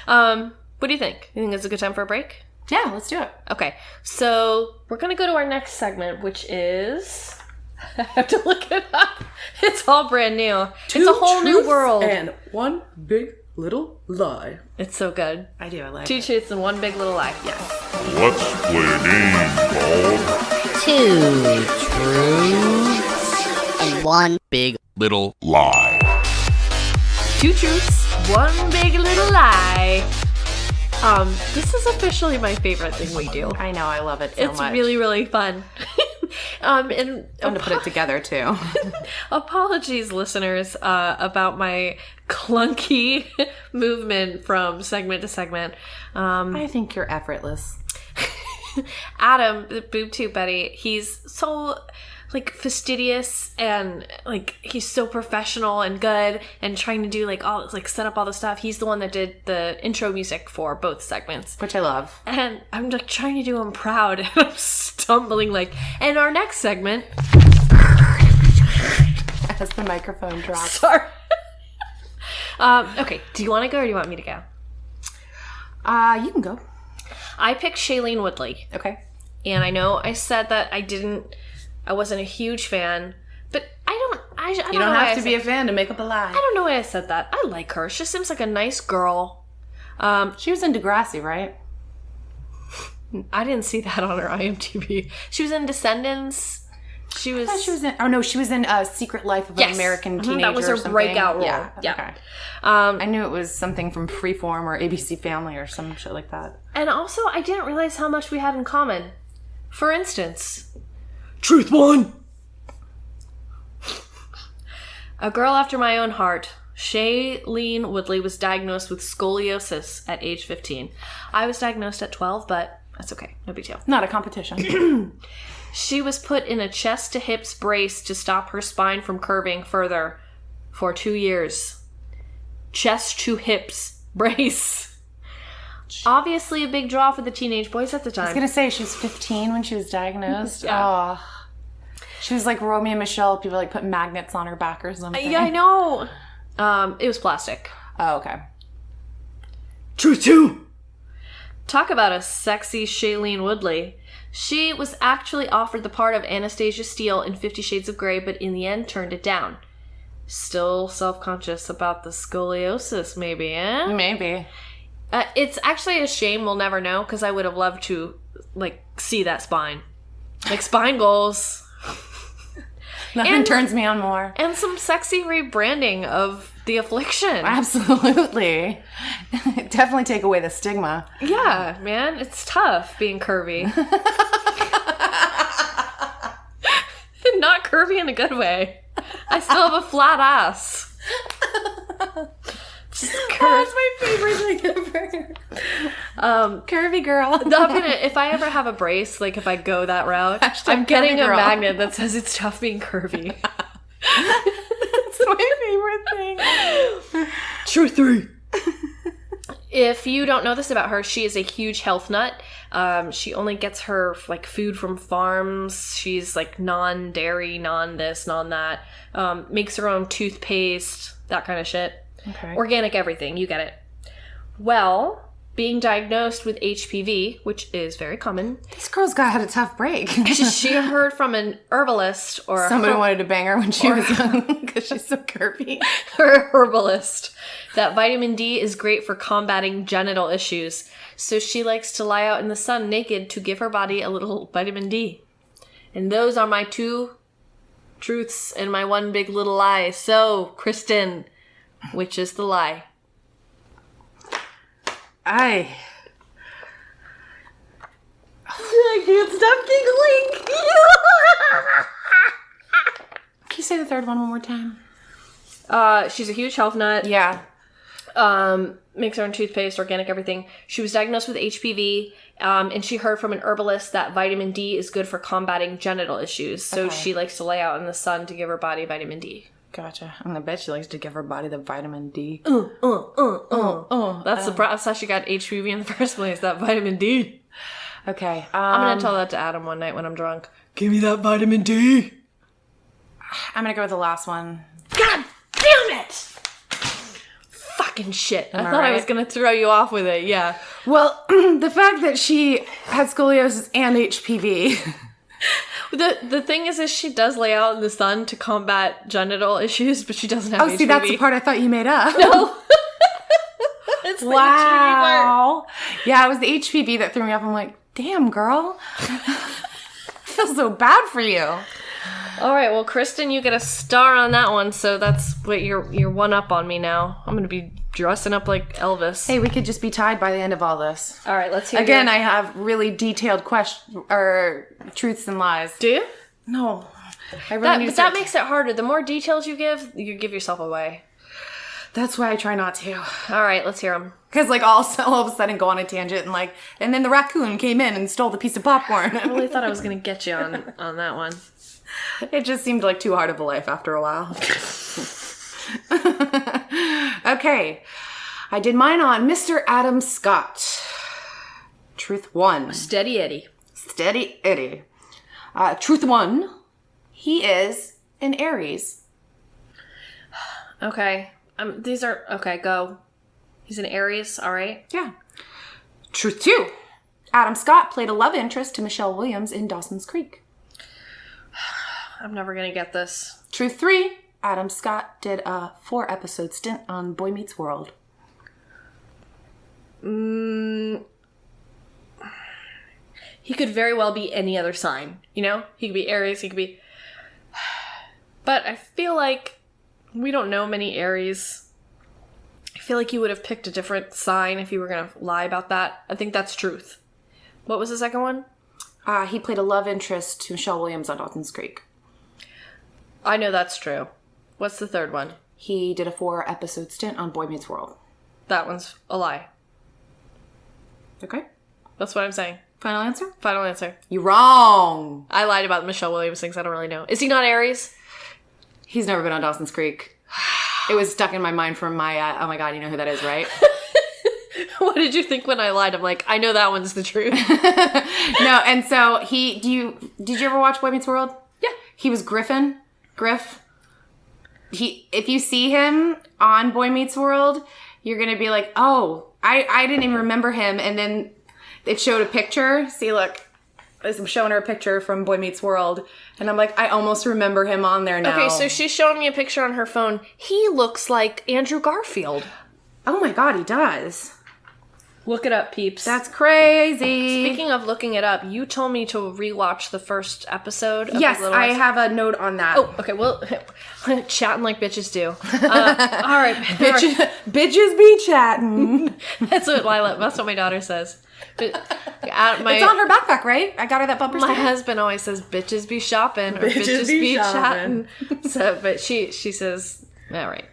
What do you think? You think it's a good time for a break? Yeah, let's do it. Okay, so we're going to go to our next segment, which is... I have to look it up. It's all brand new. It's a whole new world. And one big little lie. It's so good. I do, I like Two it. truths and one big little lie. Yes. Let's play a game called 2 truths and 1 big Little Lie. 2 truths, 1 big little lie. This is officially my favorite thing we do. I know, I love it so It's much. really, really fun. And fun to put it together, too. apologies, listeners, about my clunky movement from segment to segment. I think you're effortless. Adam, the Boob Tube Buddy, he's so like fastidious and like he's so professional and good and trying to do like all like set up all the stuff. He's the one that did the intro music for both segments, Which I love. and I'm like trying to do him proud and I'm stumbling like. And our next segment, As the microphone drops. sorry. Okay, do you want to go or do you want me to go? You can go. I picked Shailene Woodley. Okay. And I know I said that I wasn't a huge fan, but I don't You know don't why have I to be a fan to make up a lie. I don't know why I said that. I like her. She seems like a nice girl. She was in Degrassi, right? I didn't see that on her IMDb. She was in Descendants. She was. I thought she was in. Oh no, she was in Secret Life of an American Teenager. That was her or something. breakout role. Yeah. Yeah. Okay. I knew it was something from Freeform or ABC Family or some shit like that. And also, I didn't realize how much we had in common. For instance, Truth 1. A girl after my own heart, Shailene Woodley, was diagnosed with scoliosis at age 15. I was diagnosed at 12, but that's okay. No big deal. Not a competition. She was put in a chest to hips brace to stop her spine from curving further for 2 years. Chest to hips brace. Obviously a big draw for the teenage boys at the time. I was gonna say she was 15 when she was diagnosed. Yeah. Oh. She was like Romeo and Michelle. People like put magnets on her back or something. Yeah, I know. It was plastic. Oh, okay. Truth 2. Talk about a sexy Shailene Woodley. She was actually offered the part of Anastasia Steele in 50 Shades of Grey, but in the end turned it down. Still self-conscious about the scoliosis, maybe, eh? Maybe. It's actually a shame we'll never know, because I would have loved to, like, see that spine. Like, spine goals. Nothing turns me on more. And some sexy rebranding of the affliction. Absolutely. Definitely take away the stigma. Yeah, man. It's tough being curvy. Not curvy in a good way. I still have a flat ass. Just That's my favorite thing ever. Curvy girl. I'm gonna, if I ever have a brace, like if I go that route, I'm getting curvy a girl. magnet that says it's tough being curvy. That's my favorite thing. Truth 3. If you don't know this about her, she is a huge health nut. She only gets her like food from farms. She's like non-dairy, non-this, non-that. Makes her own toothpaste, that kind of shit. Okay. Organic everything, you get it. Well, being diagnosed with HPV, which is very common. This girl's had a tough break. She heard from an herbalist or Somebody wanted to bang her when she was young because she's so curvy. her herbalist that vitamin D is great for combating genital issues. So she likes to lie out in the sun naked to give her body a little vitamin D. And those are my 2 truths and my one big little lie. So, Kristin, which is the lie? I can't stop giggling. Can you say the third one more time? She's a huge health nut. Yeah. Makes her own toothpaste, organic everything. She was diagnosed with HPV, and she heard from an herbalist that vitamin D is good for combating genital issues. So she likes to lay out in the sun to give her body vitamin D. Gotcha. And I bet she likes to give her body the vitamin D. That's how she got HPV in the first place, that vitamin D. Okay. I'm going to tell that to Adam one night when I'm drunk. Give me that vitamin D. I'm going to go with the last one. God damn it! Fucking shit. I thought I was going to throw you off with it, yeah. Well, the fact that she had scoliosis and HPV. The thing is she does lay out in the sun to combat genital issues, but she doesn't have HPV. Oh, see, that's the part I thought you made up. No. It's the HPV part. Yeah, it was the HPV that threw me off. I'm like, damn, girl. I feel so bad for you. All right, well, Kristin, you get a star on that one, so that's what you're one up on me now. I'm going to be dressing up like Elvis. Hey, we could just be tied by the end of all this. All right, let's hear Again, I have really detailed truths and lies. Do you? No. I really But that makes it harder. The more details you give yourself away. That's why I try not to. All right, let's hear them. Because, like, all of a sudden go on a tangent and then the raccoon came in and stole the piece of popcorn. I really thought I was going to get you on that one. It just seemed like too hard of a life after a while. Okay. I did mine on Mr. Adam Scott. Truth 1. Steady Eddie. Steady Eddie. Truth 1. He is an Aries. Okay. These are... Okay, go. He's an Aries, all right? Yeah. Truth 2. Adam Scott played a love interest to Michelle Williams in Dawson's Creek. I'm never going to get this. Truth 3. Adam Scott did a 4-episode stint on Boy Meets World. He could very well be any other sign, you know? He could be Aries, he could be... But I feel like we don't know many Aries. I feel like you would have picked a different sign if you were going to lie about that. I think that's truth. What was the second one? He played a love interest to Michelle Williams on Dawson's Creek. I know that's true. What's the third one? He did a 4-episode stint on Boy Meets World. That one's a lie. Okay. That's what I'm saying. Final answer? Final answer. You're wrong. I lied about the Michelle Williams things. I don't really know. Is he not Aries? He's never been on Dawson's Creek. It was stuck in my mind from my, oh my God, you know who that is, right? What did you think when I lied? I'm like, I know that one's the truth. No, and so did you ever watch Boy Meets World? Yeah. He was Griff. If you see him on Boy Meets World, you're going to be like, oh, I didn't even remember him. And then it showed a picture. See, look, I'm showing her a picture from Boy Meets World. And I'm like, I almost remember him on there now. Okay, so she's showing me a picture on her phone. He looks like Andrew Garfield. Oh my God, he does. Look it up, peeps. That's crazy. Speaking of looking it up, you told me to rewatch the first episode of Yes, Little I Lies. have a note on that. Oh, okay, well, chatting like bitches do. All right. Bitches be chatting. That's what my daughter says. But, it's on her backpack, right? I got her that bumper My sticker. husband always says, bitches be shopping, or Bitches be chatting. So, but she says, all right.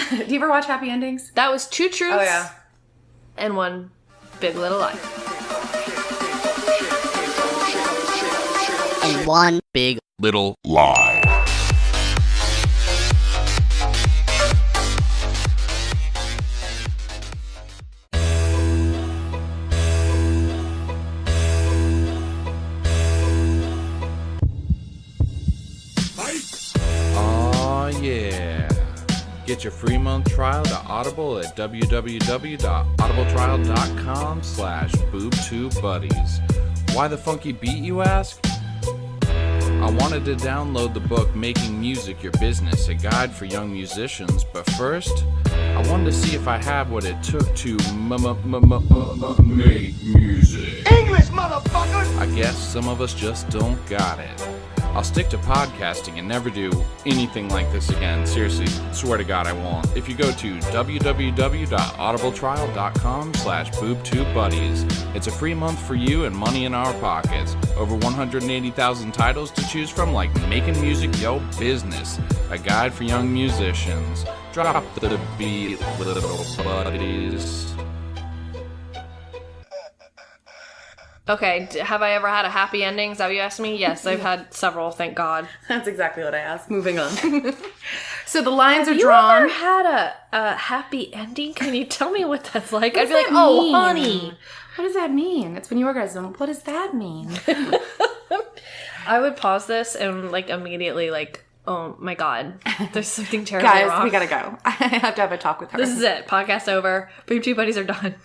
Do you ever watch Happy Endings? That was 2 truths. Oh, yeah. And 1 big little lie. And one big Little lie. Oh yeah. Get your free month trial to Audible at www.audibletrial.com/boobtubebuddies. Why the funky beat, you ask? I wanted to download the book Making Music Your Business, a guide for young musicians, but first, I wanted to see if I had what it took to make music. English, motherfucker! I guess some of us just don't got it. I'll stick to podcasting and never do anything like this again. Seriously, swear to God I won't. If you go to www.audibletrial.com/boobtubebuddies, it's a free month for you and money in our pockets. Over 180,000 titles to choose from, like Making Music Yo Business, a guide for young musicians. Drop the beat, little buddies. Okay, have I ever had a happy ending? Is that what you asked me? Yes, I've had several, thank God. That's exactly what I asked. Moving on. So the lines are drawn. You ever had a happy ending? Can you tell me what that's like? What I'd be does like, that oh, mean? honey. What does that mean? It's when you orgasm. What does that mean? I would pause this and like immediately like, oh my God, there's something terribly Guys, wrong. we gotta go. I have to have a talk with her. This is it. Podcast over. Boob Tube Buddies are done.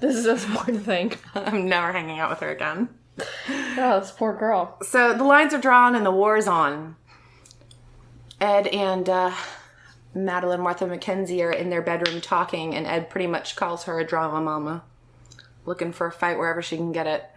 This is the most important thing. I'm never hanging out with her again. Oh, this poor girl. So the lines are drawn and the war is on. Ed and Madeline Martha McKenzie are in their bedroom talking, and Ed pretty much calls her a drama mama, looking for a fight wherever she can get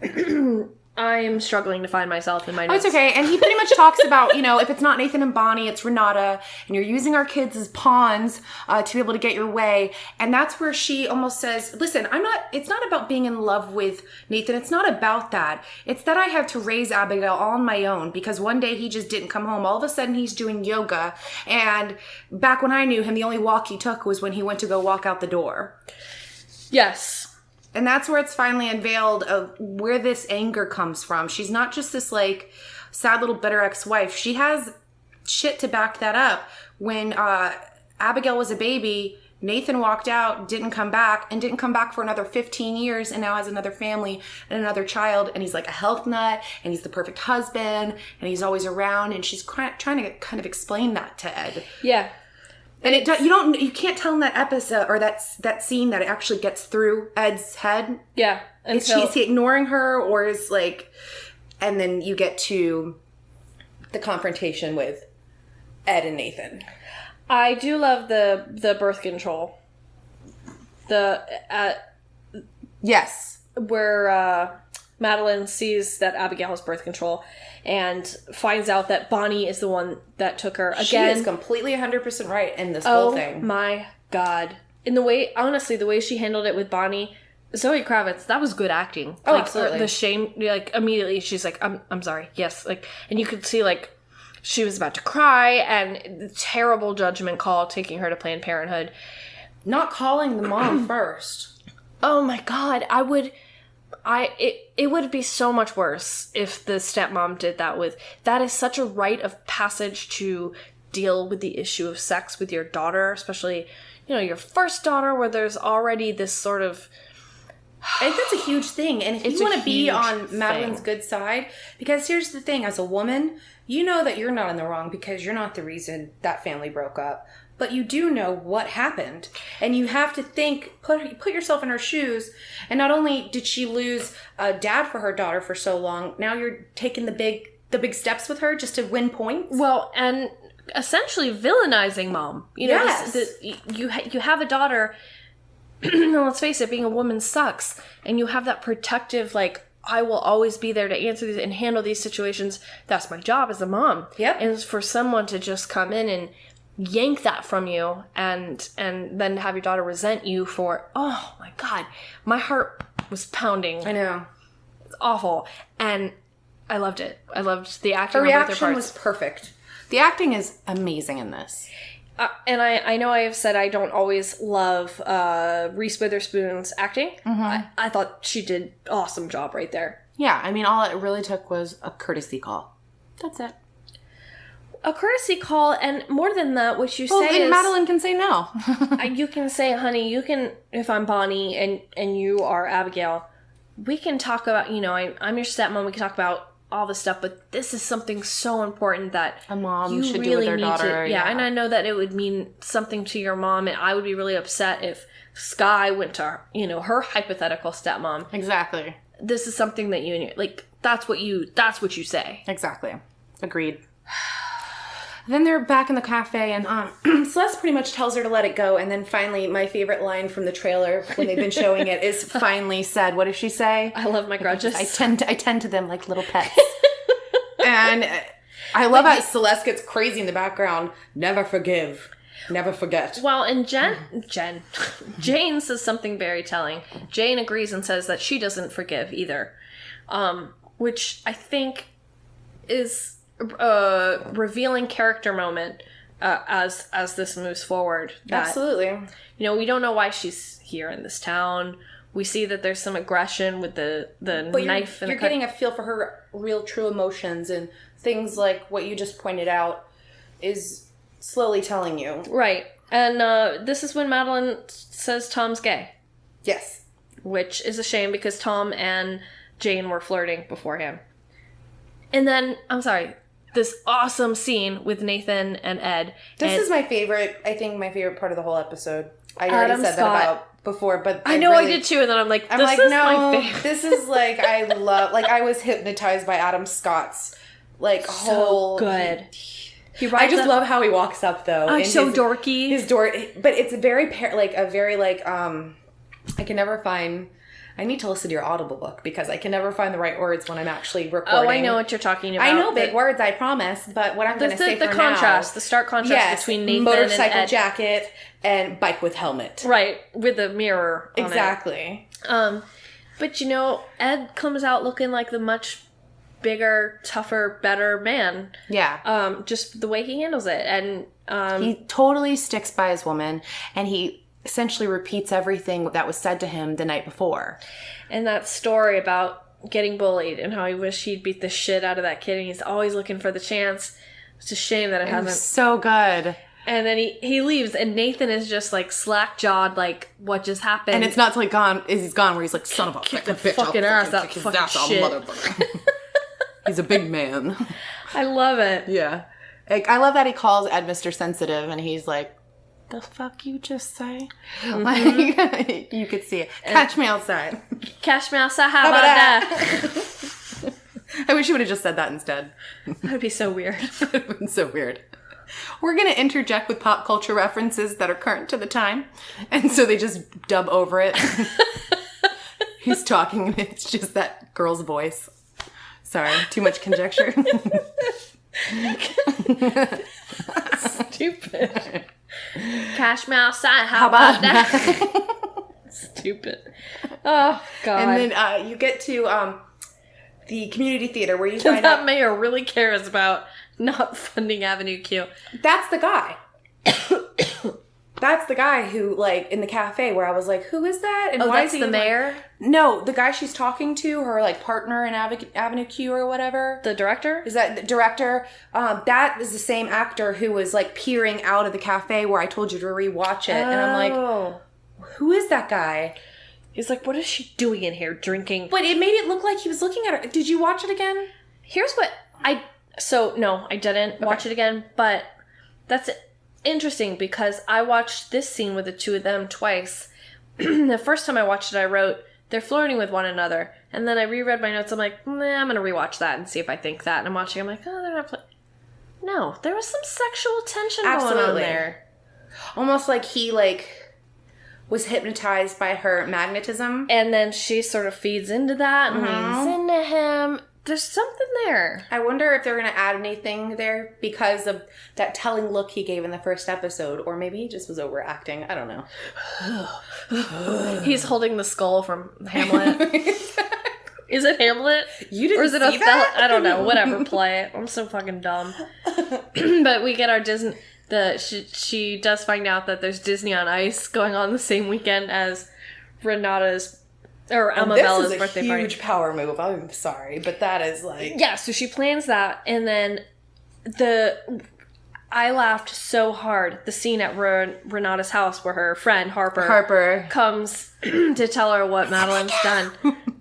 it. I'm struggling to find myself in my notes. Oh, it's okay. And he pretty much talks about, if it's not Nathan and Bonnie, it's Renata, and you're using our kids as pawns to be able to get your way. And that's where she almost says, listen, it's not about being in love with Nathan. It's not about that. It's that I have to raise Abigail all on my own because one day he just didn't come home. All of a sudden he's doing yoga. And back when I knew him, the only walk he took was when he went to go walk out the door. Yes. And that's where it's finally unveiled of where this anger comes from. She's not just this like sad little bitter ex-wife. She has shit to back that up. When Abigail was a baby, Nathan walked out, didn't come back for another 15 years and now has another family and another child. And he's like a health nut and he's the perfect husband and he's always around. And she's trying to kind of explain that to Ed. Yeah. And you can't tell in that episode or that scene that it actually gets through Ed's head. Yeah. Is he ignoring her or is like, and then you get to the confrontation with Ed and Nathan. I do love the birth control. Yes. Where Madeline sees that Abigail has birth control and finds out that Bonnie is the one that took her. Again, she is completely 100% right in this whole thing. Oh my God. In the way, honestly, the way she handled it with Bonnie, Zoe Kravitz, that was good acting. Oh, absolutely. The shame, like, immediately she's like, I'm sorry. Yes. Like, and you could see, like, she was about to cry and the terrible judgment call taking her to Planned Parenthood. Not calling the mom first. Oh my God. It would be so much worse if the stepmom did that that is such a rite of passage to deal with the issue of sex with your daughter, especially, your first daughter where there's already this sort of... I think that's a huge thing. And if you want to be on Madeline's good side, because here's the thing, as a woman, you know that you're not in the wrong because you're not the reason that family broke up. But you do know what happened. And you have to put yourself in her shoes. And not only did she lose a dad for her daughter for so long, now you're taking the big steps with her just to win points. Well, and essentially villainizing mom. Yes. You have a daughter, let's face it, being a woman sucks. And you have that protective, like, I will always be there to answer these and handle these situations. That's my job as a mom. Yep. And for someone to just come in and yank that from you and then have your daughter resent you for, oh my God, my heart was pounding. I know. It's awful. And I loved it. I loved the acting. Her reaction was perfect. The acting is amazing in this. And I know I have said I don't always love Reese Witherspoon's acting. Mm-hmm. I thought she did an awesome job right there. Yeah, I mean, all it really took was a courtesy call. That's it. A courtesy call, and more than that, what you say is... Madeline can say no. You can say, honey, you can, if I'm Bonnie and you are Abigail, we can talk about, I'm your stepmom, we can talk about all this stuff, but this is something so important that a mom you should really do with their need daughter. to... Yeah, and I know that it would mean something to your mom, and I would be really upset if Sky went to, her hypothetical stepmom. Exactly. This is something that you, like, that's what you say. Exactly. Agreed. Then they're back in the cafe, and Celeste pretty much tells her to let it go. And then finally, my favorite line from the trailer when they've been showing it is finally said. What does she say? I love my grudges. I tend to them like little pets. And I love how Celeste gets crazy in the background. Never forgive. Never forget. Well, and Jane says something very telling. Jane agrees and says that she doesn't forgive either. Which I think is a revealing character moment as this moves forward. Absolutely. You know, we don't know why she's here in this town. We see that there's some aggression with the knife. You're getting a feel for her real, true emotions, and things like what you just pointed out is slowly telling you. Right. And this is when Madeline says Tom's gay. Yes. Which is a shame because Tom and Jane were flirting beforehand. And then, I'm sorry, this awesome scene with Nathan and Ed. This is my favorite, I think my favorite part of the whole episode. I already said that about before, but I know I did too, and then I'm like, this is my favorite. This is like, I love, like, I was hypnotized by Adam Scott's, like, whole... good. I just love how he walks up, though. Oh, so dorky. His door, but it's a very, I can never find... I need to listen to your Audible book because I can never find the right words when I'm actually recording. Oh, I know what you're talking about. I know big words, I promise, but what I'm going to say for the stark contrast between Nathan and Ed. Motorcycle jacket and bike with helmet. Right, with a mirror on Exactly. it. But, you know, Ed comes out looking like the much bigger, tougher, better man. Yeah. Just the way he handles it. And he totally sticks by his woman, and he essentially repeats everything that was said to him the night before. And that story about getting bullied and how he wished he'd beat the shit out of that kid, and he's always looking for the chance. It's a shame that it hasn't. So good. And then he leaves, and Nathan is just like slack-jawed, like, what just happened? And it's not till he's gone where he's like, son of a fucking ass, that fucking shit. He's a big man. I love it. Yeah. I love that he calls Ed Mr. Sensitive, and he's like, the fuck you just say? Mm-hmm. Like, you could see it. Catch me outside. Catch me outside. How about that? I wish you would have just said that instead. That would be so weird. That would have been so weird. We're going to interject with pop culture references that are current to the time. And so they just dub over it. He's talking and it's just that girl's voice. Sorry, too much conjecture. Stupid. Cash me outside. How about that? Stupid. Oh, God. And then you get to the community theater where you find out... That mayor really cares about not funding Avenue Q. That's the guy. That's the guy who, like, in the cafe where I was like, who is that? And why that's is he the mayor? Like, no, the guy she's talking to, her, like, partner in Avenue Q or whatever. The director? Is that the director? That is the same actor who was, like, peering out of the cafe where I told you to rewatch it. And I'm like, who is that guy? He's like, what is she doing in here drinking? But it made it look like he was looking at her. Did you watch it again? Here's what no, I didn't watch it again, but that's interesting because I watched this scene with the two of them twice. The first time I watched it, I wrote, they're flirting with one another. And then I reread my notes. I'm like, I'm going to rewatch that and see if I think that. And I'm watching, I'm like, oh, they're not No, there was some sexual tension going on there. Almost like he, like, was hypnotized by her magnetism. And then she sort of feeds into that and leans into him. There's something there. I wonder if they're going to add anything there because of that telling look he gave in the first episode. Or maybe he just was overacting. I don't know. He's holding the skull from Hamlet. Is it Hamlet? You didn't or is it see that? I don't know. Whatever. Play it. I'm so fucking dumb. But we get our Disney... She does find out that there's Disney on Ice going on the same weekend as Renata's... Or Emma Bella's birthday party. This is a huge power move. I'm sorry, but that is like... Yeah, so she plans that, and then I laughed so hard. The scene at Renata's house where her friend, Harper comes to tell her what Madeline's done.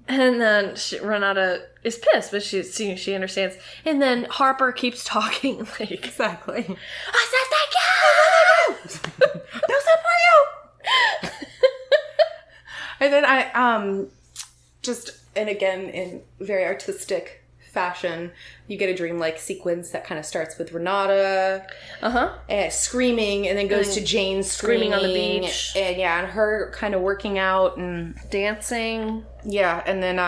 And then Renata is pissed, but she understands. And then Harper keeps talking. Like, exactly. I said thank you! No, for you! And then and again, in very artistic fashion, you get a dreamlike sequence that kind of starts with Renata screaming and then goes to Jane screaming on the beach. And her kind of working out and dancing. Yeah, and then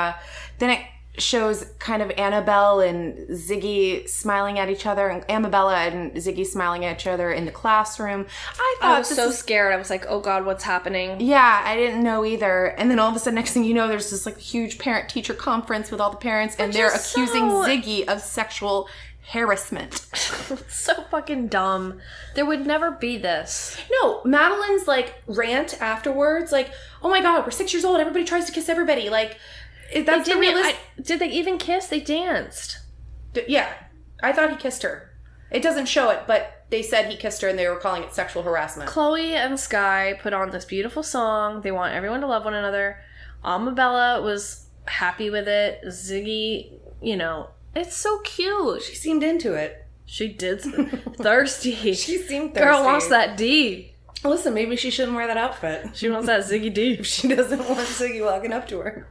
shows kind of Annabelle and Ziggy smiling at each other, and Amabella and Ziggy smiling at each other in the classroom. I was so scared. I was like, oh God, what's happening? Yeah, I didn't know either. And then all of a sudden, next thing you know, there's this like huge parent-teacher conference with all the parents, and they're accusing Ziggy of sexual harassment. So fucking dumb. There would never be this. No, Madeline's like rant afterwards, like, oh my God, we're 6 years old, everybody tries to kiss everybody, like, that's the realistic. Did they even kiss? They danced. Yeah, I thought he kissed her. It doesn't show it, but they said he kissed her and they were calling it sexual harassment. Chloe and Sky put on this beautiful song. They want everyone to love one another. Amabella was happy with it. Ziggy, it's so cute. She seemed into it. She did. Thirsty. She seemed thirsty. Girl wants that D. Listen, maybe she shouldn't wear that outfit. She wants that Ziggy D. If she doesn't want Ziggy walking up to her.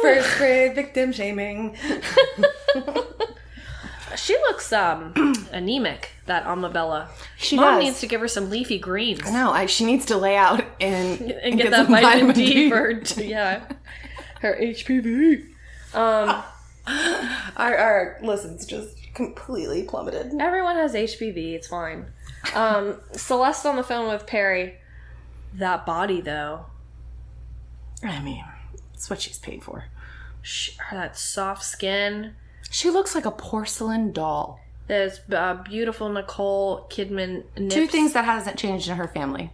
First grade victim shaming. She looks anemic, that Amabella. Mom needs to give her some leafy greens. I know. She needs to lay out and get that vitamin D for her, her HPV. Our listens just completely plummeted. Everyone has HPV. It's fine. Celeste on the phone with Perry. That body, though. I mean, it's what she's paid for. That soft skin. She looks like a porcelain doll. There's beautiful Nicole Kidman nips. Two things that hasn't changed in her family.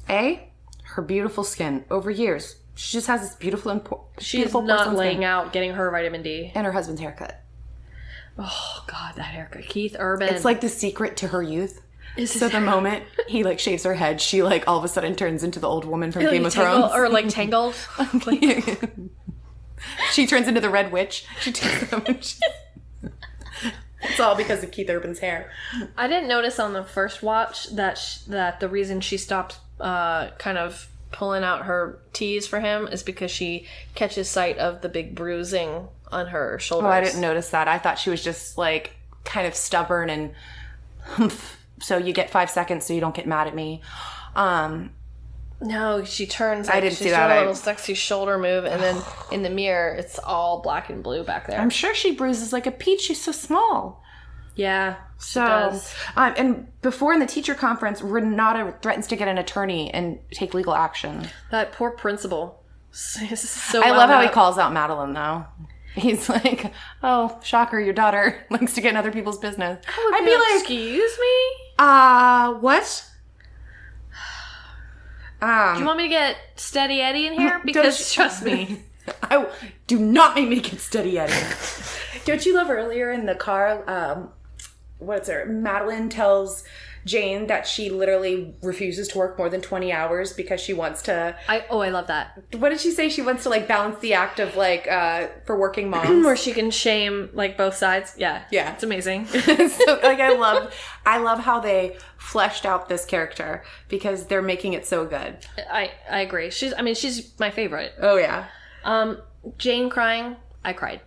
A, her beautiful skin. Over years, she just has this beautiful She's not laying out getting her vitamin D. And her husband's haircut. Oh, God, that haircut. Keith Urban. It's like the secret to her youth. So the moment he like shaves her head, she like all of a sudden turns into the old woman from Game of Thrones. Or like Tangled. She turns into the Red Witch. It's all because of Keith Urban's hair. I didn't notice on the first watch that the reason she stopped kind of pulling out her tees for him is because she catches sight of the big bruising on her shoulders. Oh, I didn't notice that. I thought she was just like kind of stubborn and so you get 5 seconds so you don't get mad at me. No, she turns. I didn't see that. She did a little sexy shoulder move, and then in the mirror, it's all black and blue back there. I'm sure she bruises like a peach. She's so small. Yeah, she does. And before in the teacher conference, Renata threatens to get an attorney and take legal action. That poor principal. I love how he calls out Madeline, though. He's like, "Oh, shocker! Your daughter likes to get in other people's business." I'd be like, "Excuse me? What?" Do you want me to get Steady Eddie in here? Because trust me, do not make me get Steady Eddie. Don't you love earlier in the car? Madeline tells Jane that she literally refuses to work more than 20 hours because she wants to. I love that. What did she say? She wants to like balance the act of like for working moms, where she can shame like both sides. Yeah, it's amazing. So like I love how they fleshed out this character because they're making it so good. I agree. She's my favorite. Oh yeah. Jane crying. I cried.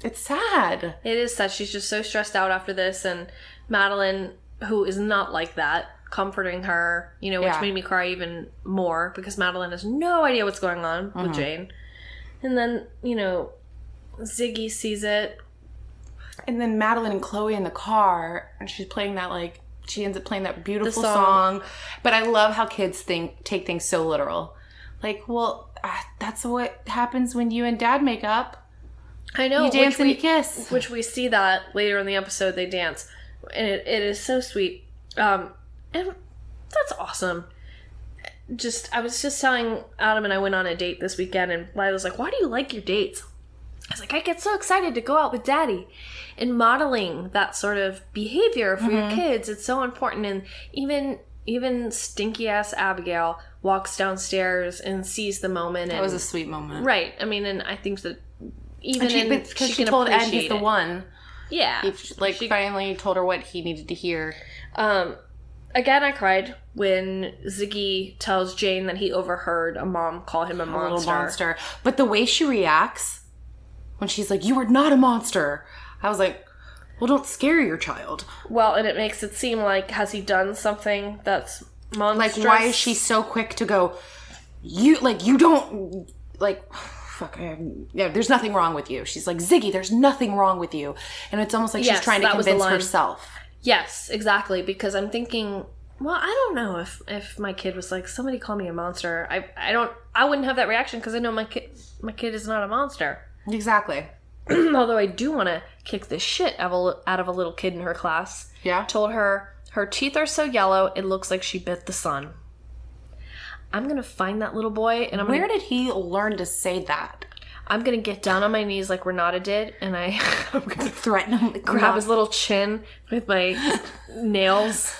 It's sad. It is sad. She's just so stressed out after this, and Madeline, who is not like that, comforting her, which made me cry even more because Madeline has no idea what's going on with Jane. And then, Ziggy sees it. And then Madeline and Chloe in the car, and she's playing that, like, she ends up playing that beautiful song. But I love how kids take things so literal. Like, well, that's what happens when you and Dad make up. I know. You dance and you kiss. Which we see that later in the episode, they dance. And it is so sweet. And that's awesome. I was just telling Adam and I went on a date this weekend, and Lila was like, "Why do you like your dates?" I was like, "I get so excited to go out with Daddy." And modeling that sort of behavior for your kids, it's so important. And even stinky ass Abigail walks downstairs and sees the moment. That was a sweet moment. Right. I mean, and I think that even because she told Ed he's the one. Yeah. He finally told her what he needed to hear. Again, I cried when Ziggy tells Jane that he overheard a mom call him a monster. Little monster. But the way she reacts when she's like, "You are not a monster," I was like, well, don't scare your child. Well, and it makes it seem like, has he done something that's monstrous? Like, why is she so quick to go, you don't, like, fuck, there's nothing wrong with you. She's like, Ziggy, there's nothing wrong with you. And it's almost like she's trying to convince herself. Yes, exactly. Because I'm thinking, well, I don't know if my kid was like, somebody call me a monster. I wouldn't have that reaction because I know my kid is not a monster. Exactly. Although I do want to kick the shit out of a little kid in her class. Yeah. Told her teeth are so yellow, it looks like she bit the sun. I'm going to find that little boy and Where did he learn to say that? I'm going to get down on my knees like Renata did, and I'm going to threaten him. Grab his little chin with my nails.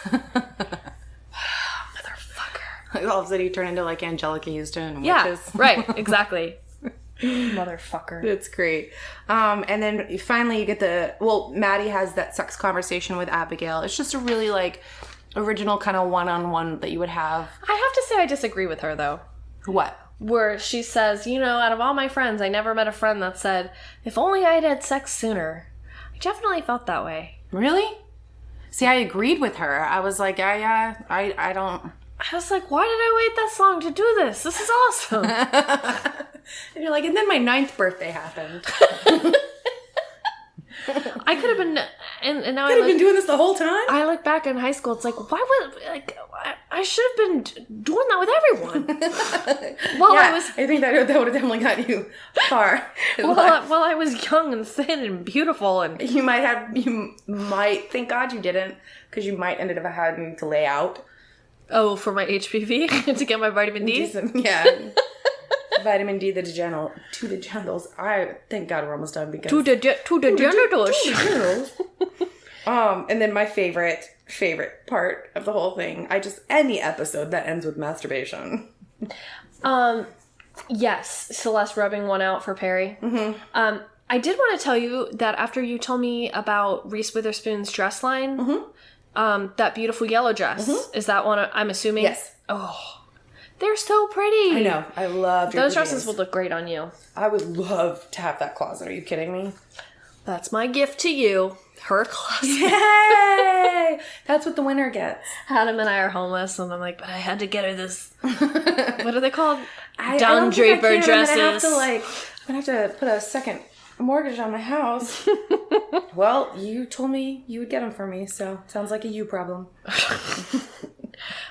Motherfucker. All of a sudden you turn into like Angelica Houston and yeah, witches. Right, exactly. Motherfucker. It's great. And then finally you get Maddie has that sex conversation with Abigail. It's just a really like original kind of one-on-one that you would have. I have to say I disagree with her though. What? Where she says, out of all my friends, I never met a friend that said, if only I'd had sex sooner. I definitely felt that way. Really? See, I agreed with her. I was like, I don't... I was like, why did I wait this long to do this? This is awesome. And you're like, and then my 9th birthday happened. I could have been, and now I could have been doing this the whole time. I look back in high school. It's like, why would I should have been doing that with everyone. I think that would have definitely got you far. While I was young and thin and beautiful, and you might thank God you didn't, because you might ended up having to lay out. Oh, for my HPV to get my vitamin D. Yeah. Vitamin D to the genitals. I thank God we're almost done because to the genitals. And then my favorite part of the whole thing. Any episode that ends with masturbation. Yes, Celeste rubbing one out for Perry. Mm-hmm. I did want to tell you that after you told me about Reese Witherspoon's dress line, that beautiful yellow dress, is that one? I'm assuming. Yes. Oh. They're so pretty. I know. I love those dresses would look great on you. I would love to have that closet. Are you kidding me? That's my gift to you. Her closet. Yay! That's what the winner gets. Adam and I are homeless, and I'm like, but I had to get her this. What are they called? Down draper dresses. I'm gonna have to put a second mortgage on my house. Well, you told me you would get them for me, so sounds like a you problem.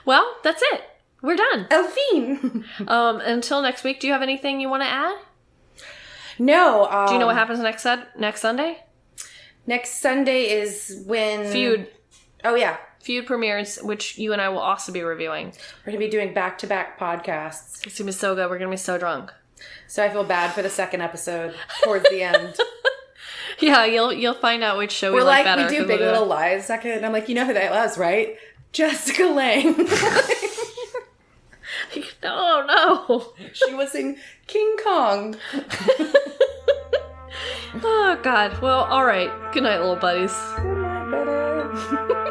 Well, that's it. We're done. Elfine. Until next week, do you have anything you want to add? No. Do you know what happens next Sunday? Next Sunday is when... Feud. Oh, yeah. Feud premieres, which you and I will also be reviewing. We're going to be doing back-to-back podcasts. It's going to be so good. We're going to be so drunk. So I feel bad for the second episode towards the end. Yeah, you'll find out which show we like better. We do Big Little Lies second, and I'm like, you know who that was, right? Jessica Lange. No. She was in King Kong. Oh, God. Well, all right. Good night, little buddies. Good night, better.